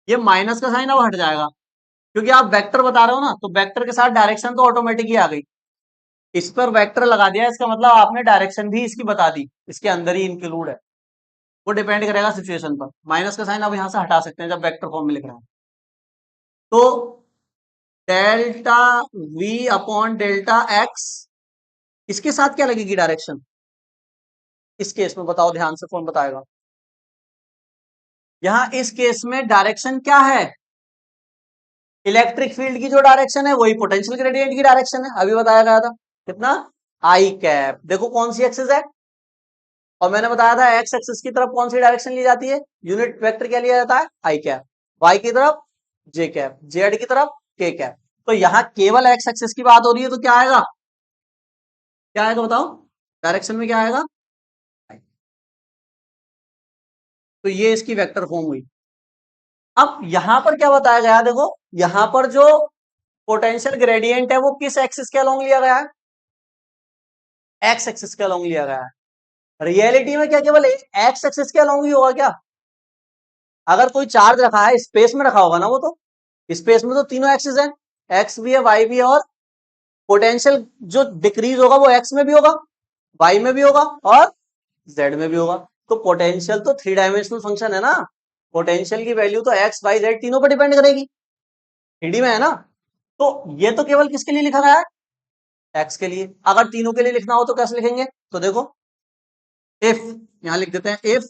Speaker 1: ये माइनस का साइन अब हट जाएगा क्योंकि आप वेक्टर बता रहे हो ना, तो वेक्टर के साथ डायरेक्शन तो ऑटोमेटिक ही आ गई। इस पर वेक्टर लगा दिया, इसका मतलब आपने डायरेक्शन भी इसकी बता दी, इसके अंदर ही इंक्लूड है। वो डिपेंड करेगा सिचुएशन पर। माइनस का साइन अब यहां से हटा सकते हैं जब वेक्टर फॉर्म में लिख रहे हैं। तो delta V upon delta x, इसके साथ क्या लगेगी डायरेक्शन, इस केस में बताओ, ध्यान से कौन बताएगा। यहां इस केस में डायरेक्शन क्या है, इलेक्ट्रिक फील्ड की जो डायरेक्शन है वही पोटेंशियल ग्रेडियंट की डायरेक्शन है, अभी बताया गया था कितना, आई कैप। देखो कौन सी एक्सिस है, और मैंने बताया था एक्स एक्सिस की तरफ कौन सी डायरेक्शन ली जाती है, यूनिट वेक्टर क्या लिया जाता है, आई कैप। वाई की तरफ जे कैप, जेड की तरफ के कैप। तो यहां केवल एक्स एक्सिस की बात हो रही है तो क्या आएगा, क्या आएगा बताओ, डायरेक्शन में क्या आएगा। तो ये इसकी वेक्टर फॉर्म हुई। अब यहां पर क्या बताया गया, देखो यहां पर जो पोटेंशियल ग्रेडियंट है वो किस एक्सिस के अलोंग लिया गया है, एक्स एक्सिस के अलोंग लिया गया है। रियलिटी में क्या केवल एक्स एक्सिस के अलोंग ही होगा क्या, अगर कोई चार्ज रखा है स्पेस में रखा होगा ना, वो तो स्पेस में तो तीनों एक्सिस है, एक्स भी है वाई भी है, और पोटेंशियल जो डिक्रीज होगा वो एक्स में भी होगा, वाई में भी होगा और जेड में भी होगा। तो पोटेंशियल तो थ्री डायमेंशनल फंक्शन है ना, पोटेंशियल की वैल्यू तो एक्स वाई जेड तीनों पर डिपेंड करेगी, थ्री में है ना। तो ये तो केवल किसके लिए लिखा गया है, एक्स के लिए। अगर तीनों के लिए लिखना हो तो कैसे लिखेंगे, तो देखो इफ, यहां लिख देते हैं इफ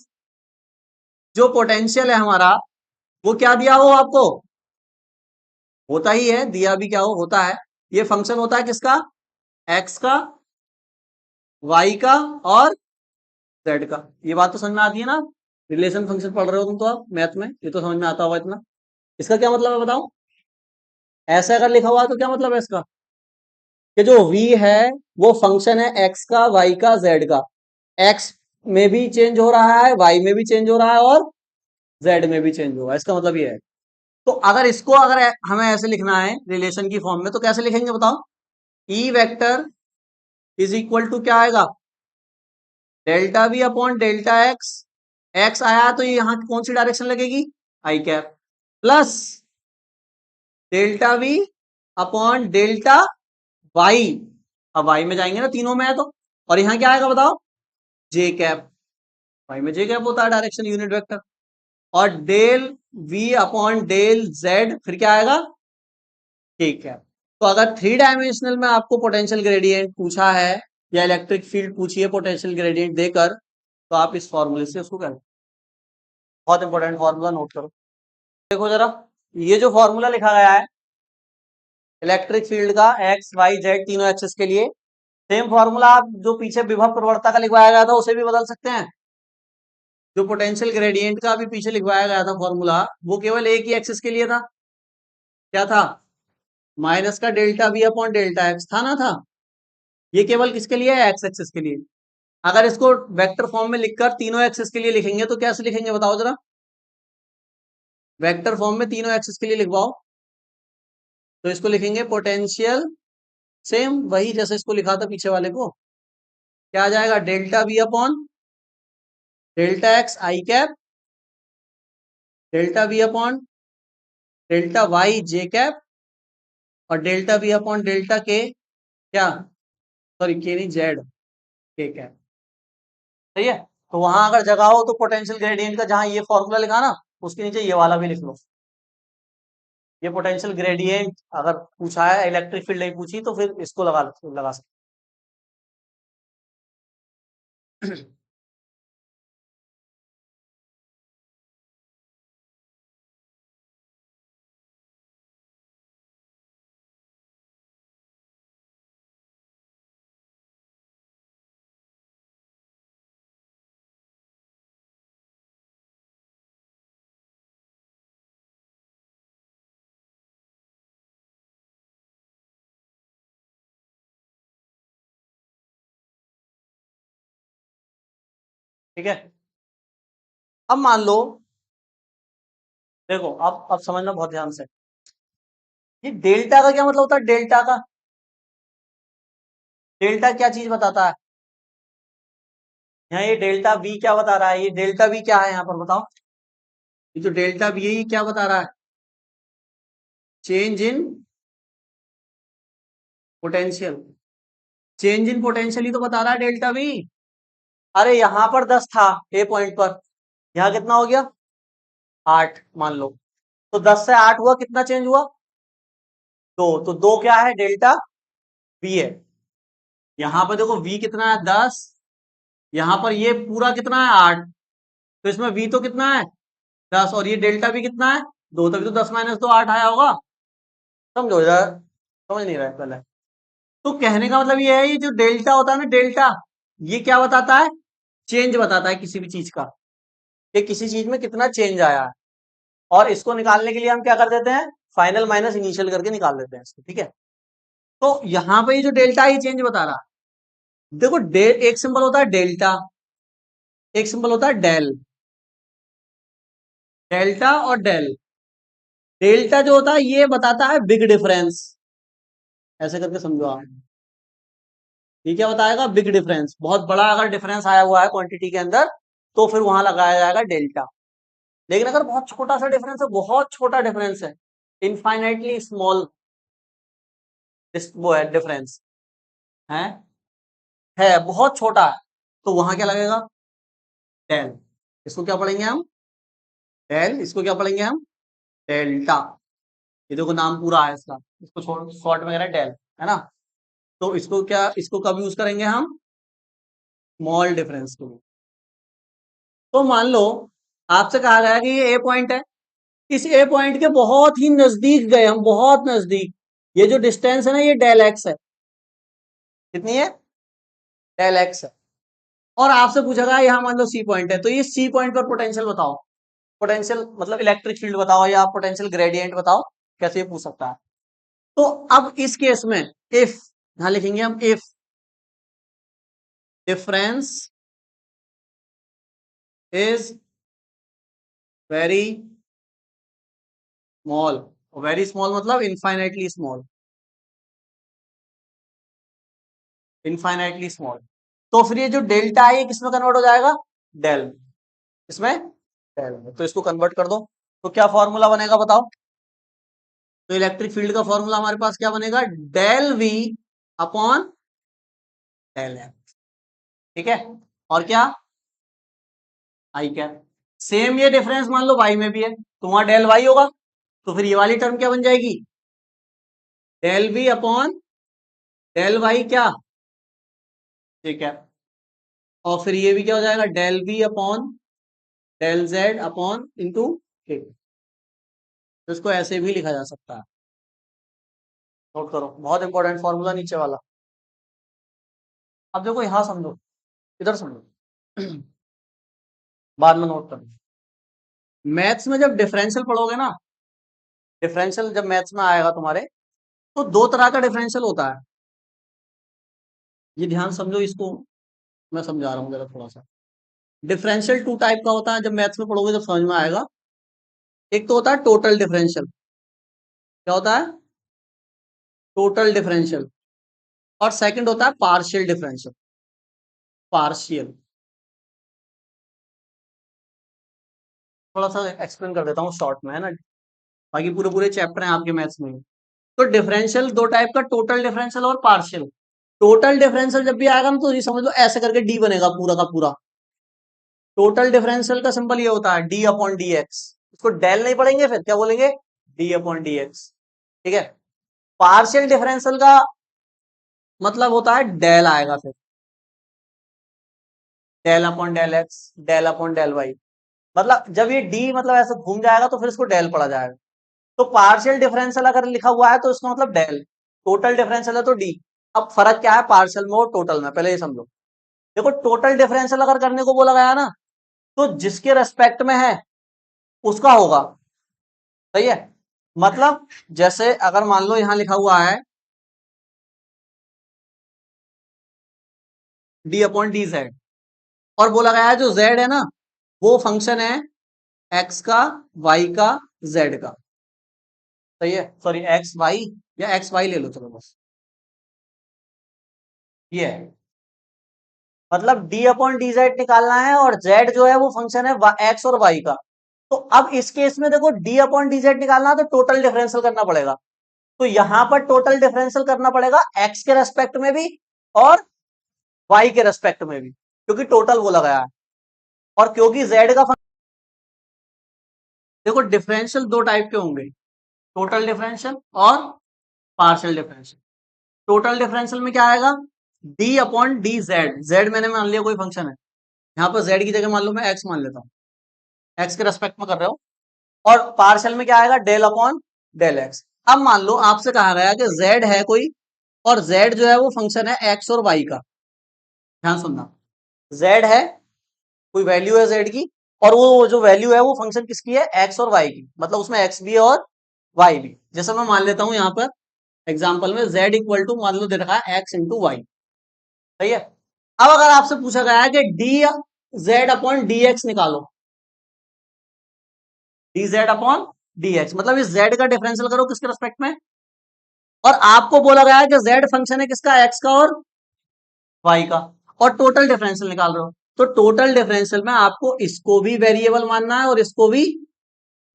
Speaker 1: जो पोटेंशियल है हमारा वो क्या दिया हो आपको, होता ही है, दिया भी क्या हो होता है, ये फंक्शन होता है किसका, एक्स का, वाई का और जेड का। ये बात तो समझ में आती है ना, रिलेशन फंक्शन पढ़ रहे हो तुम तो आप मैथ में, ये तो समझ में आता होगा इतना। इसका क्या मतलब है बताओ, ऐसा अगर लिखा हुआ है तो क्या मतलब है इसका, कि जो v है वो फंक्शन है x का, y का, z का। x में भी चेंज हो रहा है, y में भी चेंज हो रहा है और z में भी चेंज हो रहा है, इसका मतलब ये है। तो अगर इसको अगर हमें ऐसे लिखना है रिलेशन की फॉर्म में तो कैसे लिखेंगे बताओ, E vector is equal to क्या आएगा, delta V upon delta X. X आया तो ये यहाँ की कौन सी डायरेक्शन लगेगी, I cap, plus delta V upon delta Y. अब वाई में जाएंगे ना, तीनों में है तो, और यहाँ क्या आएगा बताओ, जे कैप। वाई में जे कैप होता है डायरेक्शन यूनिट वेक्टर। और del V upon del Z फिर क्या आएगा, ठीक है। तो अगर थ्री डायमेंशनल में आपको पोटेंशियल ग्रेडियंट पूछा है या इलेक्ट्रिक फील्ड पूछी है पोटेंशियल ग्रेडियंट देकर, तो आप इस फॉर्मूले से उसको करें। बहुत इंपॉर्टेंट फॉर्मूला नोट करो। देखो जरा, ये जो फॉर्मूला लिखा गया है इलेक्ट्रिक फील्ड का एक्स वाई जेड तीनों एक्सिस के लिए, सेम फॉर्मूला आप जो पीछे विभव प्रवणता का लिखवाया गया था उसे भी बदल सकते हैं। जो पोटेंशियल ग्रेडियंट का भी पीछे लिखवाया गया था फॉर्मूला, वो केवल एक ही एक्सिस के लिए था, क्या था, माइनस का delta V upon delta x था ना, था। ये केवल किसके लिए है, एक्स एक्सिस के लिए। अगर इसको वेक्टर फॉर्म में लिखकर तीनों एक्सिस के लिए लिखेंगे तो कैसे लिखेंगे बताओ जरा, वेक्टर फॉर्म में तीनों एक्सिस के लिए लिखवाओ। तो इसको लिखेंगे पोटेंशियल, सेम वही जैसे इसको लिखा था पीछे वाले को, क्या आ जाएगा, delta V upon delta X I cap, delta V upon delta Y J cap, और delta V upon delta K क्या, सॉरी के नहीं जेड, के कैप। सही है। तो वहां अगर जगह हो तो पोटेंशियल ग्रेडियंट का जहां ये फॉर्मूला लिखा ना, उसके नीचे ये वाला भी लिख लो। ये पोटेंशियल ग्रेडियंट अगर पूछा है, इलेक्ट्रिक फील्ड नहीं पूछी, तो फिर इसको लगा सकते। ठीक है, अब मान लो, देखो अब समझना बहुत ध्यान से। ये डेल्टा का क्या मतलब होता है? डेल्टा का, डेल्टा क्या चीज बताता है? यहाँ ये डेल्टा वी क्या बता रहा है? ये डेल्टा वी क्या है यहाँ पर बताओ? ये जो डेल्टा वी है ये क्या बता रहा है? Change in potential. Change in potential ही तो बता रहा है डेल्टा वी। अरे यहाँ पर 10 था ए पॉइंट पर, यहाँ कितना हो गया? 8 मान लो। तो 10 से 8 हुआ, कितना चेंज हुआ? 2। तो 2 क्या है? डेल्टा वी है। यहाँ पर देखो वी कितना है? 10। यहाँ पर ये पूरा कितना है? 8। तो इसमें वी तो कितना है? 10। और ये डेल्टा वी कितना है? 2। तभी तो 10 माइनस 2 8 आया होगा। समझो यार, समझ नहीं रहा है पहले। तो कहने का मतलब ये है, ये जो डेल्टा होता है ना, डेल्टा, ये क्या बताता है? चेंज बताता है किसी भी चीज का, कि किसी चीज में कितना चेंज आया है। और इसको निकालने के लिए हम क्या कर देते हैं? फाइनल माइनस इनिशियल करके निकाल देते हैं इसको। ठीक है, तो यहाँ पे ये जो डेल्टा है ये चेंज बता रहा है। देखो एक सिंबल होता है डेल्टा, एक सिंबल होता है डेल। डेल्टा और डेल। डेल्टा जो होता है ये बताता है बिग डिफरेंस, ऐसे करके समझो आप। ये क्या बताएगा? Big difference. बहुत बड़ा अगर डिफरेंस आया हुआ है क्वांटिटी के अंदर, तो फिर वहां लगाया जाएगा डेल्टा। लेकिन अगर बहुत छोटा सा डिफरेंस है, बहुत छोटा डिफरेंस है, इनफाइनाइटली स्मॉल, वो है डिफरेंस, है बहुत छोटा है, तो वहां क्या लगेगा? डेल। इसको क्या पढ़ेंगे हम? डेल। इसको क्या पढ़ेंगे हम? डेल्टा। ये देखो नाम पूरा है इसका, इसको शॉर्ट में कह रहे हैं डेल, है ना? तो इसको क्या, इसको कब यूज करेंगे हम? स्मॉल डिफरेंस के लिए। तो मान लो आपसे कहा गया कि ये ए पॉइंट है, इस ए पॉइंट के बहुत ही नजदीक गए हम, बहुत नजदीक। ये जो डिस्टेंस है ना, ये डेल एक्स है। कितनी है? डेल एक्स है। और आपसे पूछा गया यहाँ मान लो सी पॉइंट है, तो ये सी पॉइंट पर पोटेंशियल बताओ। पोटेंशियल मतलब इलेक्ट्रिक फील्ड बताओ, या पोटेंशियल ग्रेडियंट बताओ, कैसे ये पूछ सकता है? तो अब इस केस में इफ, यहां लिखेंगे हम if difference is very small. Very small मतलब इनफाइनाइटली स्मॉल, इनफाइनाइटली स्मॉल। तो फिर ये जो डेल्टा है ये किसमें कन्वर्ट हो जाएगा? डेल। इसमें डेल में। तो इसको कन्वर्ट कर दो, तो क्या फॉर्मूला बनेगा बताओ? तो इलेक्ट्रिक फील्ड का फॉर्मूला हमारे पास क्या बनेगा? Del V upon del F. ठीक है, और क्या? I cap. सेम ये डिफरेंस मान लो वाई में भी है, तो वहां डेल वाई होगा, तो फिर ये वाली टर्म क्या बन जाएगी? Del V upon del Y क्या? ठीक है, और फिर ये भी क्या हो जाएगा? Del V upon del Z upon into K. तो इसको ऐसे भी लिखा जा सकता है। नोट करो, बहुत इंपॉर्टेंट फॉर्मूला नीचे वाला। अब देखो यहां समझो, इधर समझो। बाद में नोट करो। मैथ्स में जब डिफरेंशियल पढ़ोगे ना, डिफरेंशियल जब मैथ्स में आएगा तुम्हारे, तो दो तरह का डिफरेंशियल होता है। ये ध्यान समझो इसको, मैं समझा रहा हूँ जरा थोड़ा सा। डिफरेंशियल टू टाइप का होता है, जब मैथ्स में पढ़ोगे जब समझ में आएगा। एक तो होता है टोटल डिफरेंशियल। क्या होता है? Total differential. और सेकंड होता है पार्शियल डिफरेंशियल। पार्शियल, थोड़ा सा एक्सप्लेन कर देता हूँ शॉर्ट में, है ना? बाकी पूरे पूरे चैप्टर हैं आपके मैथ्स में। तो डिफरेंशियल दो टाइप का, टोटल डिफरेंशियल और पार्शियल। टोटल डिफरेंशियल जब भी आएगा ना, तो ये समझ लो ऐसे करके डी बनेगा पूरा का पूरा। टोटल डिफरेंशियल का सिंबल ये होता है डी अपॉन डी एक्स। इसको डेल नहीं पढ़ेंगे, फिर क्या बोलेंगे, डी अपॉन डी एक्स। ठीक है। पार्शियल डिफरेंशियल का मतलब होता है डेल आएगा, फिर del upon del X, del upon del Y. मतलब जब ये डी मतलब ऐसे घूम जाएगा तो फिर इसको डेल पढ़ा जाएगा। तो पार्शियल डिफरेंशियल अगर लिखा हुआ है तो इसका मतलब डेल, टोटल डिफरेंशियल है तो डी। अब फर्क क्या है पार्शियल में और टोटल में, पहले ये समझो। देखो टोटल डिफरेंशियल अगर करने को बोला गया ना, तो जिसके रेस्पेक्ट में है उसका होगा। सही है। मतलब जैसे अगर मान लो यहां लिखा हुआ है डी अपॉन डी जेड, और बोला गया है जो जेड है ना वो फंक्शन है एक्स का, वाई का, जेड का। सही है, सॉरी एक्स वाई, या एक्स वाई ले लो चलो बस। ये है मतलब डी अपॉन डी जेड निकालना है, और जेड जो है वो फंक्शन है एक्स और वाई का। तो अब इस केस में देखो डी अपॉन डी जेड निकालना है तो टोटल डिफरेंशियल करना पड़ेगा। तो यहां पर टोटल डिफरेंशियल करना पड़ेगा एक्स के रेस्पेक्ट में भी और वाई के रेस्पेक्ट में भी, क्योंकि टोटल बोला गया है। और क्योंकि जेड का देखो डिफरेंशियल दो टाइप के होंगे, टोटल डिफरेंशियल और पार्शियल डिफरेंशियल। टोटल डिफरेंशियल में क्या आएगा, D upon D Z, Z मैंने मान लिया कोई फंक्शन है, यहाँ पर जेड की जगह मान लो मैं एक्स मान लेता हूँ, एक्स के रेस्पेक्ट में कर रहे हो। और पार्शियल में क्या आएगा, डेल अपॉन डेल एक्स। अब मान लो आपसे कहा गया कि जेड है कोई, और जेड जो है वो फंक्शन है एक्स और वाई का। ध्यान सुनना, जेड है, कोई वैल्यू है जेड की, और वो जो वैल्यू है वो फंक्शन किसकी है, एक्स और वाई की, मतलब उसमें एक्स भी है और वाई भी। जैसे मैं मान लेता हूं यहाँ पर एग्जाम्पल में z इक्वल टू मान लो दे रखा है एक्स इंटू वाई। सही है। अब अगर आपसे पूछा गया है कि D Z upon D X निकालो, D Z upon D X, मतलब इस जेड का डिफरेंशियल करो किसके रेस्पेक्ट में, और आपको बोला गया है कि जेड फंक्शन है किसका, एक्स का और वाई का, और टोटल डिफरेंशियल निकाल रहे हो। तो टोटल डिफरेंशियल में आपको इसको भी वेरिएबल मानना है और इसको भी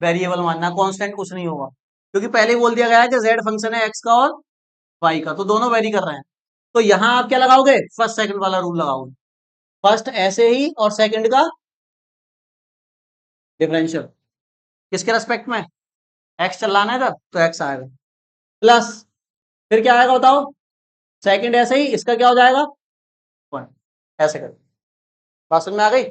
Speaker 1: वेरिएबल मानना है, कांस्टेंट कुछ नहीं होगा, क्योंकि पहले ही बोल दिया गया है कि जेड फंक्शन है एक्स का और वाई का, तो दोनों वेरी कर रहे हैं। तो यहां आप क्या लगाओगे, फर्स्ट सेकंड वाला रूल लगाओगे। फर्स्ट ऐसे ही, और सेकंड का डिफरेंशियल किसके रेस्पेक्ट में, एक्स चलाना है जब तो एक्स आएगा, प्लस फिर क्या आएगा बताओ, सेकंड ऐसे ही, इसका क्या हो जाएगा, वन। ऐसे कर, बात समझ में आ गई।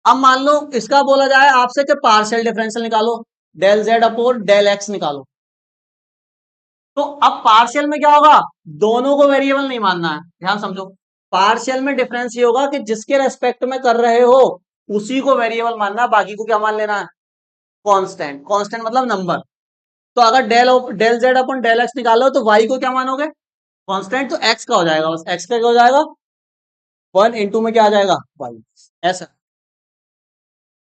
Speaker 1: अब मान लो इसका बोला जाए आपसे कि पार्शियल डिफरेंशियल निकालो, del Z upon del X निकालो। तो अब पार्शियल में क्या होगा, दोनों को वेरिएबल नहीं मानना है, ध्यान समझो। पार्शियल में डिफरेंस ये होगा कि जिसके रेस्पेक्ट में कर रहे हो उसी को वेरिएबल मानना, बाकी को क्या मान लेना है, कांस्टेंट। कांस्टेंट मतलब नंबर। तो अगर डेल जेड अपन डेल एक्स निकालो तो वाई को क्या मानोगे, कांस्टेंट, तो एक्स का हो जाएगा, बस एक्स का क्या हो जाएगा, वन इंटू में क्या आ जाएगा, वाई। ऐसा।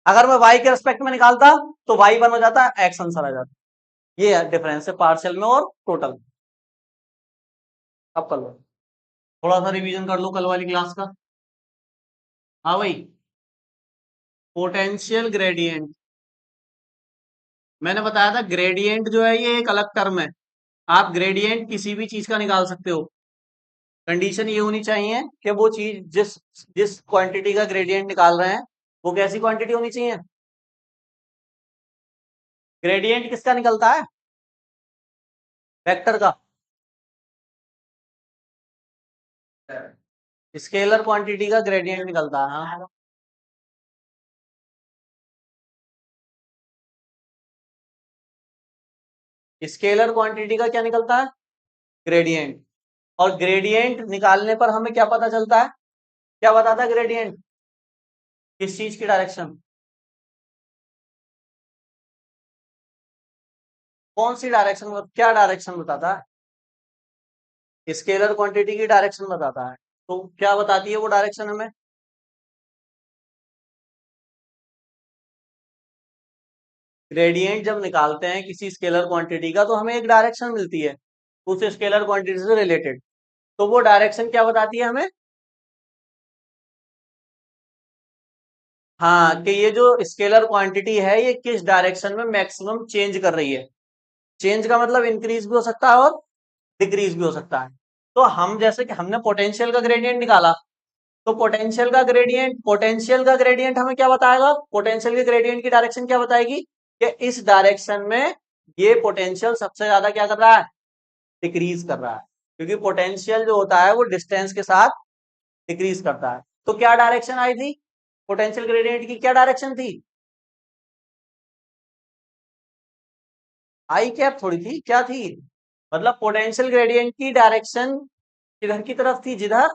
Speaker 1: अगर मैं वाई के रेस्पेक्ट में निकालता तो वाई वन हो जाता, एक्स आंसर आ जाता। ये है डिफरेंस है पार्शियल में और टोटल में। अब कर लो, थोड़ा सा रिवीजन कर लो कल वाली क्लास का। हाँ भाई, पोटेंशियल ग्रेडियंट, मैंने बताया था ग्रेडियंट जो है ये एक अलग टर्म है। आप ग्रेडियंट किसी भी चीज का निकाल सकते हो, कंडीशन ये होनी चाहिए कि वो चीज जिस जिस क्वांटिटी का ग्रेडियंट निकाल रहे हैं वो कैसी क्वांटिटी होनी चाहिए। ग्रेडियंट किसका निकलता है, वेक्टर का, स्केलर क्वांटिटी का ग्रेडियंट निकलता है। हाँ, स्केलर क्वांटिटी का क्या निकलता है, ग्रेडियंट। और ग्रेडियंट निकालने पर हमें क्या पता चलता है, क्या बताता है ग्रेडियंट, किस चीज की डायरेक्शन, कौन सी डायरेक्शन, क्या डायरेक्शन बताता है, स्केलर क्वांटिटी की डायरेक्शन बताता है। तो क्या बताती है वो डायरेक्शन हमें, ग्रेडियंट जब निकालते हैं किसी स्केलर क्वांटिटी का तो हमें एक डायरेक्शन मिलती है उस स्केलर क्वांटिटी से रिलेटेड। तो वो डायरेक्शन क्या बताती है हमें, हाँ, कि ये जो स्केलर क्वांटिटी है ये किस डायरेक्शन में मैक्सिमम चेंज कर रही है। चेंज का मतलब इंक्रीज भी हो सकता है और डिक्रीज भी हो सकता है। तो हम जैसे कि हमने पोटेंशियल का ग्रेडियंट निकाला, तो पोटेंशियल का ग्रेडियंट हमें क्या बताएगा? पोटेंशियल के ग्रेडियंट की डायरेक्शन क्या बताएगी कि इस डायरेक्शन में ये पोटेंशियल सबसे ज्यादा क्या कर रहा है? डिक्रीज कर रहा है, क्योंकि पोटेंशियल जो होता है वो डिस्टेंस के साथ डिक्रीज करता है। तो क्या डायरेक्शन आई थी पोटेंशियल ग्रेडियंट की? क्या डायरेक्शन थी? आई कैप थोड़ी थी, क्या थी? मतलब पोटेंशियल ग्रेडियंट की डायरेक्शन किधर की तरफ थी? जिधर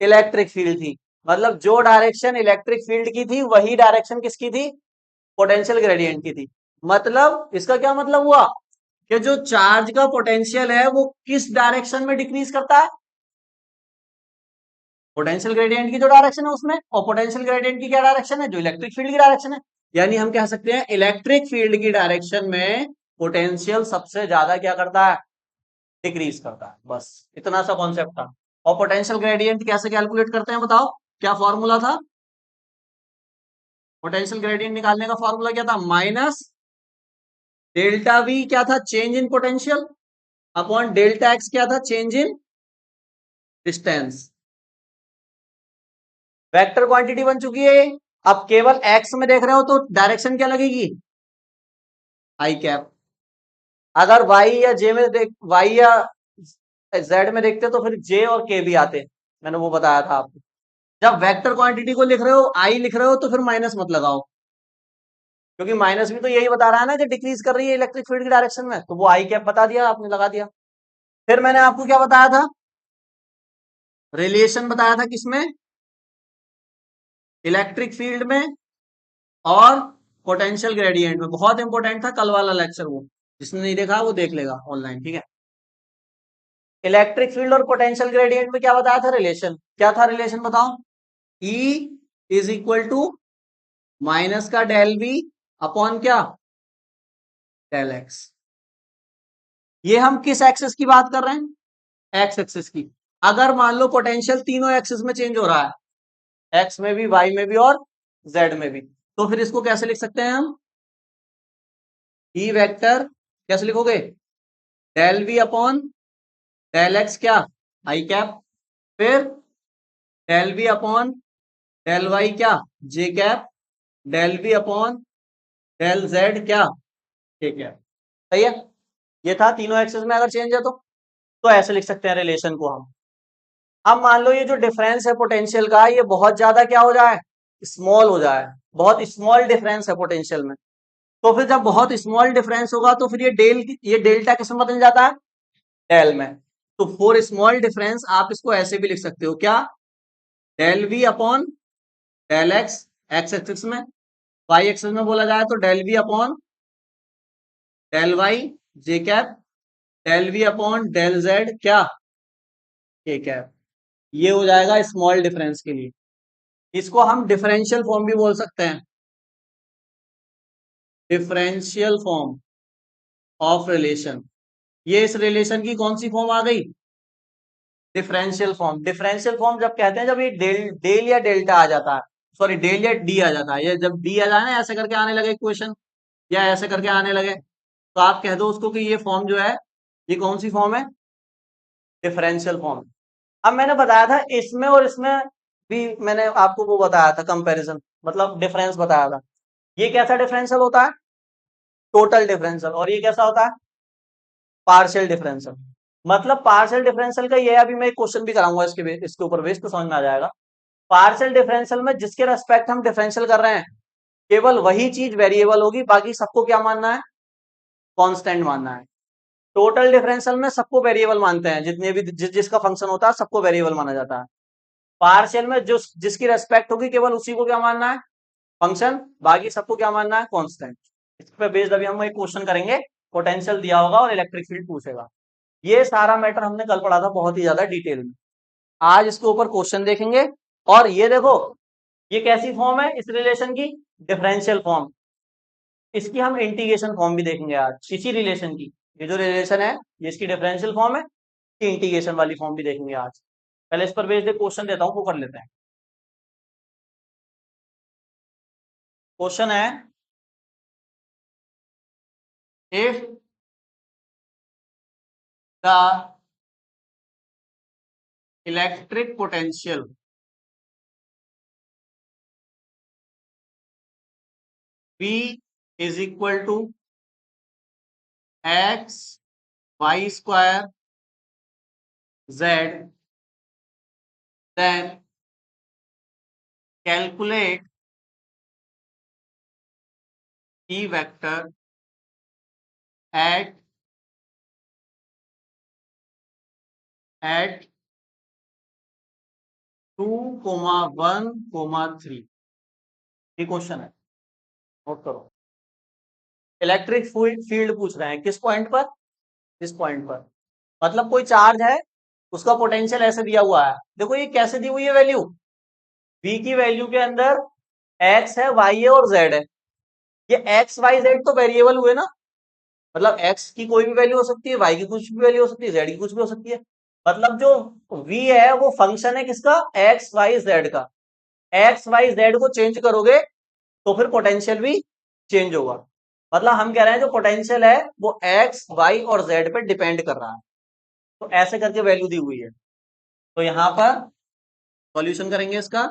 Speaker 1: इलेक्ट्रिक फील्ड थी। मतलब जो डायरेक्शन इलेक्ट्रिक फील्ड की थी वही डायरेक्शन किसकी थी? पोटेंशियल ग्रेडियंट की थी। मतलब इसका क्या मतलब हुआ कि जो चार्ज का पोटेंशियल है वो किस डायरेक्शन में डिक्रीज करता है? पोटेंशियल ग्रेडियंट की जो डायरेक्शन है उसमें। और पोटेंशियल ग्रेडियंट की क्या डायरेक्शन है? जो इलेक्ट्रिक फील्ड की डायरेक्शन है। यानी हम कह सकते हैं इलेक्ट्रिक फील्ड की डायरेक्शन में पोटेंशियल सबसे ज्यादा क्या करता है? डिक्रीज करता है। बस इतना सा कॉन्सेप्ट था। और पोटेंशियल ग्रेडियंट कैसे कैलकुलेट करते हैं बताओ? क्या फॉर्मूला था? पोटेंशियल ग्रेडियंट निकालने का फॉर्मूला क्या था? माइनस डेल्टा वी क्या था? Change in potential upon delta x क्या था? Change in distance. Vector quantity बन चुकी है। अब केवल एक्स में देख रहे हो तो डायरेक्शन क्या लगेगी? I cap. अगर वाई या जे में देख, वाई या जेड में देखते तो फिर जे और के भी आते। मैंने वो बताया था आपको। जब वेक्टर क्वांटिटी को लिख रहे हो, आई लिख रहे हो, तो फिर माइनस मत लगाओ, क्योंकि माइनस भी तो यही बता रहा है ना कि डिक्रीज कर रही है इलेक्ट्रिक फील्ड की डायरेक्शन में। तो वो आई कैप बता दिया, आपने लगा दिया। फिर मैंने आपको क्या बताया था? रिलेशन बताया था किसमें? इलेक्ट्रिक फील्ड में और पोटेंशियल ग्रेडियंट में। बहुत इंपॉर्टेंट था कल वाला लेक्चर, वो जिसने नहीं देखा वो देख लेगा ऑनलाइन, ठीक है। इलेक्ट्रिक फील्ड और पोटेंशियल ग्रेडियंट में क्या बताया था? रिलेशन। क्या था रिलेशन बताओ? E is equal to minus का डेल वी अपॉन क्या? Del X. ये हम किस एक्सिस की बात कर रहे हैं? एक्स एक्सिस की। अगर मान लो पोटेंशियल तीनों एक्सिस में चेंज हो रहा है, एक्स में भी, वाई में भी और जेड में भी, तो फिर इसको कैसे लिख सकते हैं हम? ई वेक्टर कैसे लिखोगे? Del V upon del X क्या? I cap. फिर del V upon del Y क्या? J cap. Del V upon del Z क्या? K cap. सही है। ये था तीनों एक्सिस में अगर चेंज है तो ऐसे लिख सकते हैं रिलेशन को हम। अब मान लो ये जो डिफरेंस है पोटेंशियल का, ये बहुत ज्यादा क्या हो जाए? स्मॉल हो जाए। बहुत स्मॉल डिफरेंस है पोटेंशियल में। तो फिर जब बहुत स्मॉल डिफरेंस होगा तो फिर ये डेल्टा किस में बदल जाता है? डेल में। तो फॉर स्मॉल डिफरेंस आप इसको ऐसे भी लिख सकते हो क्या? Del V upon del X, X axis में। वाई एक्सिस में बोला जाए तो del V upon del Y J cap. Del V upon del Z क्या? K cap. ये हो जाएगा स्मॉल डिफरेंस के लिए। इसको हम डिफरेंशियल फॉर्म भी बोल सकते हैं। Differential form of relation. ये इस रिलेशन की कौन सी फॉर्म आ गई? Differential form. डिफरेंशियल फॉर्म जब कहते हैं जब ये डेल डेल या डेल्टा आ जाता है, सॉरी डेल या डी आ जाता है। ये जब डी आ जाए ना, ऐसे करके आने लगे क्वेश्चन, या ऐसे करके आने लगे, तो आप कह दो उसको कि ये फॉर्म जो है, ये कौन सी फॉर्म है? Differential form. अब मैंने बताया था इसमें और इसमें भी, मैंने आपको वो बताया था कंपैरिजन, मतलब डिफरेंस बताया था। ये कैसा डिफरेंशियल होता है? Total differential. और ये कैसा होता है? Partial differential. मतलब पार्शियल डिफरेंशियल का ये है, अभी मैं एक क्वेश्चन भी कराऊंगा इसके ऊपर बेस, तो समझ में आ जाएगा। पार्शियल डिफरेंशियल में जिसके रेस्पेक्ट हम डिफरेंशियल कर रहे हैं, केवल वही चीज वेरिएबल होगी, बाकी सबको क्या मानना है? कांस्टेंट मानना है। टोटल डिफरेंशियल में सबको वेरिएबल मानते हैं, जितने भी जिसका फंक्शन होता है सबको वेरिएबल माना जाता है। पार्शियल में जो जिसकी रेस्पेक्ट होगी केवल उसी को क्या मानना है? फंक्शन। बाकी सबको क्या मानना है? कांस्टेंट। इस पे बेस्ड अभी हम एक क्वेश्चन करेंगे। पोटेंशियल दिया होगा और इलेक्ट्रिक फील्ड पूछेगा। ये सारा मैटर हमने कल पढ़ा था बहुत ही ज्यादा डिटेल में। आज इसके ऊपर क्वेश्चन देखेंगे। और ये देखो, ये कैसी फॉर्म है इस रिलेशन की? Differential form. इसकी हम इंटीग्रेशन फॉर्म भी देखेंगे आज, इसी रिलेशन की। ये जो रिलेशन है ये इसकी डिफरेंशियल फॉर्म है, इसकी इंटीग्रेशन वाली फॉर्म भी देखेंगे आज। पहले इस पर बेस्ड एक क्वेश्चन देता हूं, वो कर लेते हैं। क्वेश्चन है, if the electric potential v is equal to X Y square Z, then calculate e vector at 2,1,3। ये क्वेश्चन है, नोट करो। इलेक्ट्रिक फील्ड पूछ रहे हैं किस पॉइंट पर, इस पॉइंट पर। मतलब कोई चार्ज है, उसका पोटेंशियल ऐसे दिया हुआ है। देखो ये कैसे दी हुई है वैल्यू, v की वैल्यू के अंदर x है, y है और z है। ये x y z तो वेरिएबल हुए ना, मतलब x की कोई भी वैल्यू हो सकती है, y की कुछ भी वैल्यू हो सकती है, z की कुछ भी हो सकती है। मतलब जो v है वो फंक्शन है किसका, x y z का। x y z को चेंज करोगे तो फिर पोटेंशियल भी चेंज होगा। मतलब हम कह रहे हैं जो पोटेंशियल है वो x y और z पे डिपेंड कर रहा है। तो ऐसे करके वैल्यू दी हुई है। तो यहां पर सॉल्यूशन करेंगे इसका,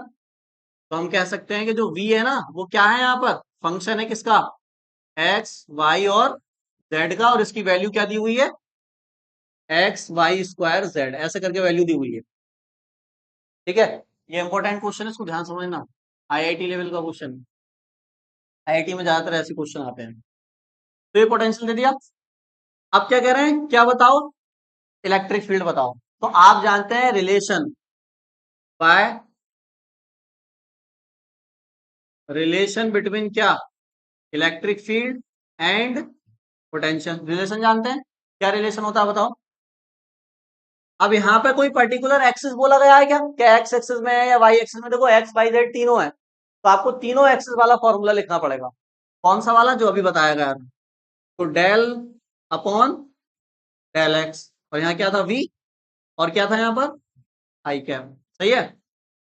Speaker 1: तो हम कह सकते हैं कि जो v है ना वो क्या है, यहाँ पर फंक्शन है किसका, x y और z का, और इसकी वैल्यू क्या दी हुई है, एक्स वाई स्क्वायर जेड, ऐसे करके वैल्यू दी हुई है। ठीक है, ये इंपॉर्टेंट क्वेश्चन है, इसको ध्यान समझना। आईआईटी लेवल का क्वेश्चन, आईआईटी में ज्यादातर ऐसे क्वेश्चन आते हैं। तो ये पोटेंशियल दे दिया। अब क्या कह रहे हैं, क्या बताओ, इलेक्ट्रिक फील्ड बताओ। तो आप जानते हैं रिलेशन बाय, रिलेशन बिटवीन क्या, electric field and potential. Relation जानते हैं, क्या रिलेशन होता है बताओ। अब यहाँ पे कोई पर्टिकुलर एक्सिस बोला गया है क्या, क्या एक्स एक्सिस में है या वाई एक्सिस में। देखो एक्स वाई जेड तीनों है, तो आपको तीनों एक्सिस वाला फॉर्मूला लिखना पड़ेगा। कौन सा वाला, जो अभी बताया गया है। तो डेल अपॉन डेल एक्स, और यहाँ क्या था v, और क्या था यहाँ पर आई कैप, सही है,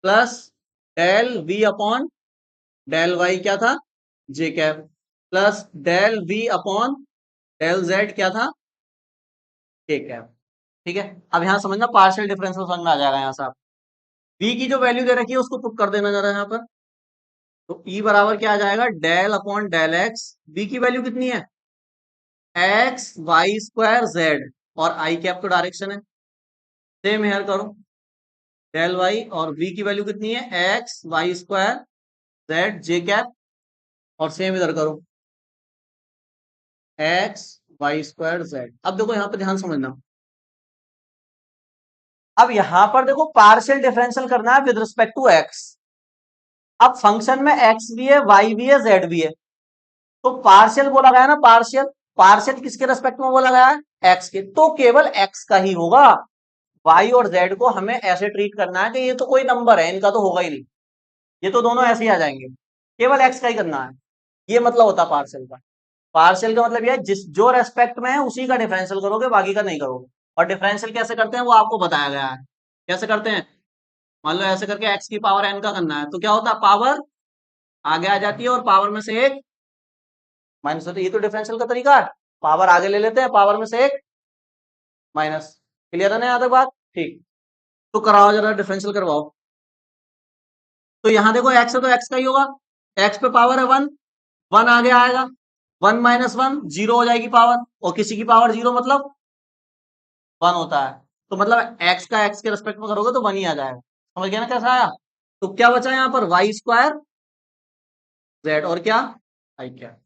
Speaker 1: plus del v upon del Y क्या था, J cap, plus del v upon del Z क्या था, के कैप। ठीक है, अब यहाँ समझना पार्शियल डिफरेंशियल समझ में आ जाएगा। यहाँ से आप v की जो वैल्यू दे रखी है उसको पुट कर देना जरा यहाँ पर। तो E बराबर क्या आ जाएगा, del upon del X, v की वैल्यू कितनी है, एक्स वाई स्क्वायर जेड, और आई कैप तो डायरेक्शन है। सेम हेयर करो, डेल वाई, और v की वैल्यू कितनी है, X Y square Z J cap, और सेम इधर करो, एक्स वाई स्क्वायर जेड। अब देखो यहाँ पे ध्यान समझना, अब यहां पर देखो पार्शियल डिफरेंशियल करना है विद रिस्पेक्ट टू एक्स। अब फंक्शन में एक्स भी है, वाई भी है, जेड भी है। तो पार्शियल बोला गया ना, पार्शियल, पार्शियल किसके रेस्पेक्ट में बोला गया है, एक्स के, तो केवल एक्स का ही होगा। वाई और जेड को हमें ऐसे ट्रीट करना है कि ये तो कोई नंबर है, इनका तो होगा ही नहीं, ये तो दोनों ऐसे ही आ जाएंगे, केवल एक्स का ही करना है। ये मतलब होता है पार्शियल का। पार्शियल का मतलब ये है जिस जो रेस्पेक्ट में है उसी का डिफरेंशियल करोगे, बाकी का नहीं करोगे। और डिफरेंशियल कैसे करते हैं वो आपको बताया गया है, कैसे करते हैं। मान लो ऐसे करके एक्स की पावर एन का करना है, तो क्या होता है, पावर आगे आ जाती है और पावर में से एक माइनस होती है। ये तो डिफरेंशियल का तरीका है, पावर आगे ले लेते हैं, पावर में से एक माइनस। क्लियर है ना यहाँ तक बात, ठीक। तो कराओ जरा, डिफरेंशियल करवाओ। तो यहाँ देखो एक्स है तो एक्स का ही होगा, एक्स पे पावर है वन, वन आगे आएगा, वन माइनस वन जीरो हो जाएगी पावर, और किसी की पावर जीरो मतलब वन होता है। तो मतलब एक्स का एक्स के रेस्पेक्ट में करोगे तो वन ही आ जाएगा। समझ गया ना कैसा आया। तो क्या बचा यहाँ पर, वाई स्क्वायर जेड, और क्या आई क्या,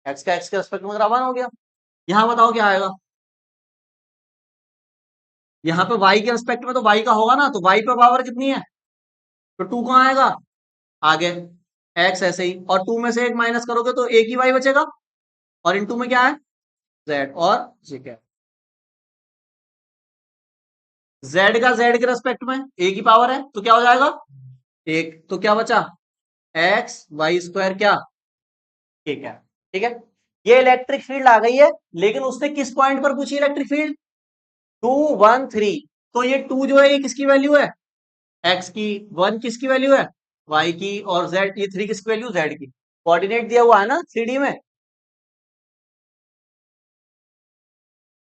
Speaker 1: एक्स का एक्स के रेस्पेक्ट में वन हो गया। यहाँ बताओ क्या आएगा, यहाँ पे y के रिस्पेक्ट में तो y का होगा ना, तो y पे पावर कितनी है, तो टू कहाँ आएगा आगे, x ऐसे ही, और टू में से एक माइनस करोगे तो एक ही y बचेगा, और इन टू में क्या है z, और जी क्या, z का z के रेस्पेक्ट में एक ही पावर है तो क्या हो जाएगा एक, तो क्या बचा एक्स वाई स्क्वायर क्या, ठीक है। ठीक है, ये इलेक्ट्रिक फील्ड आ गई है, लेकिन उसने किस पॉइंट पर पूछी इलेक्ट्रिक फील्ड, 2 1 3। तो ये टू जो है ये किसकी वैल्यू है, एक्स की, वन किसकी वैल्यू है, वाई की, और जेड, ये थ्री किसकी वैल्यू, जेड की। कोऑर्डिनेट दिया हुआ है ना 3D में।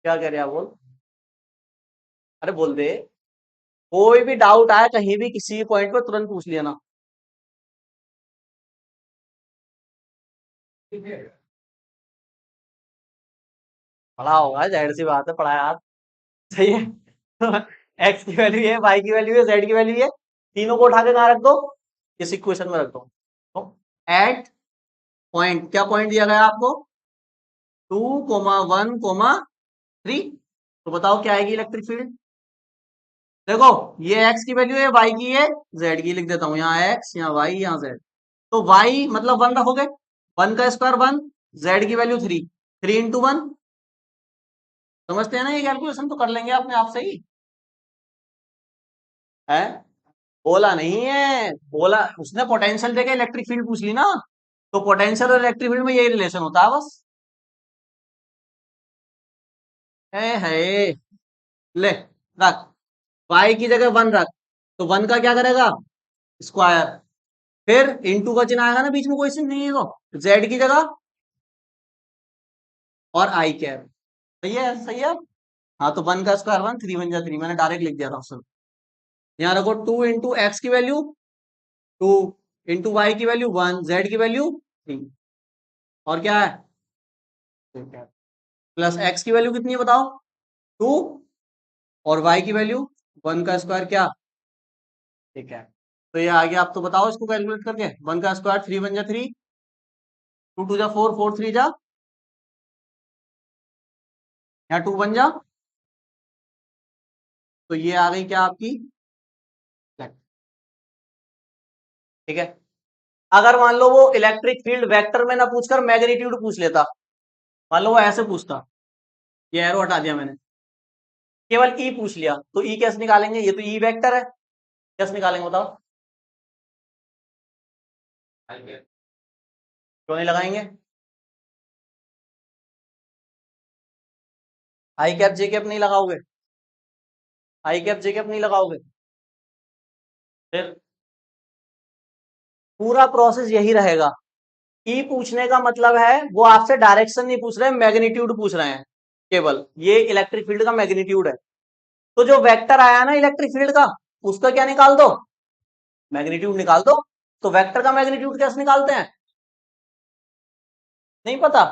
Speaker 1: क्या कह रहे हैं आप, बोल, अरे बोल दे। कोई भी डाउट आए कहीं भी किसी भी पॉइंट पर तुरंत पूछ लिया ना। पढ़ा होगा, जाहिर सी बात है, पढ़ा यार। सही है। एक्स की वैल्यू है, वाई की वैल्यू है, जेड की वैल्यू है, तीनों को उठा के कहाँ रख दो, इस इक्वेशन में रख दो। तो एट पॉइंट, क्या पॉइंट दिया गया आपको, 2,1,3। तो बताओ क्या आएगी इलेक्ट्रिक फील्ड। देखो ये एक्स की वैल्यू है, वाई की है, जेड की, लिख देता हूं यहाँ एक्स, यहाँ वाई, यहाँ जेड। तो वाई मतलब 1 रखोगे, 1 का स्क्वायर 1, जेड की वैल्यू 3, 3 × 1। समझते हैं ना, ये कैलकुलेशन तो कर लेंगे अपने आप से ही है। बोला नहीं है, बोला उसने पोटेंशियल देके इलेक्ट्रिक फील्ड पूछ ली ना, तो पोटेंशियल और इलेक्ट्रिक फील्ड में यही रिलेशन होता है बस। है ले, रख, वाई की जगह 1 रख, तो 1 का क्या करेगा, स्क्वायर, फिर इंटू का चिन्ह आएगा ना बीच में, कोई चिन्ह नहीं है, तो जेड की जगह और आई कैप। सही है, सही है। हाँ तो 1 का स्क्वायर 1, 3 × 1 = 3, मैंने डायरेक्ट लिख दिया था ऑप्शन। यहाँ रखो 2 × एक्स की वैल्यू 2, इंटू वाई की वैल्यू 1, जेड की वैल्यू 3, और क्या है, प्लस एक्स की वैल्यू कितनी है बताओ, 2, और वाई की वैल्यू 1 का स्क्वायर क्या, ठीक है। तो ये आ गया, आप तो बताओ इसको कैलकुलेट करके, 1 का स्क्वायर 3 × 1 = 3, 2 × 2 = 4, 4 × 3 = यहाँ 2 बन जा, तो ये आ गई क्या आपकी, ठीक है। अगर मान लो वो इलेक्ट्रिक फील्ड वेक्टर में ना पूछकर मैग्नीट्यूड पूछ लेता, मान लो वो ऐसे पूछता, ये एरो हटा दिया मैंने, केवल ई पूछ लिया, तो ई कैसे निकालेंगे, ये तो ई वेक्टर है, कैसे निकालेंगे बताओ, क्यों नहीं लगाएंगे, आई कैप जे कैप नहीं लगाओगे, आई कैप जे कैप नहीं लगाओगे, फिर पूरा प्रोसेस यही रहेगा। ई पूछने का मतलब है वो आपसे डायरेक्शन नहीं पूछ रहे हैं, मैग्नीट्यूड पूछ रहे हैं, केवल ये इलेक्ट्रिक फील्ड का मैग्नीट्यूड है। तो जो वेक्टर आया ना इलेक्ट्रिक फील्ड का, उसका क्या निकाल दो, मैग्नीट्यूड निकाल दो। तो वेक्टर का मैग्नीट्यूड कैसे निकालते हैं, नहीं पता,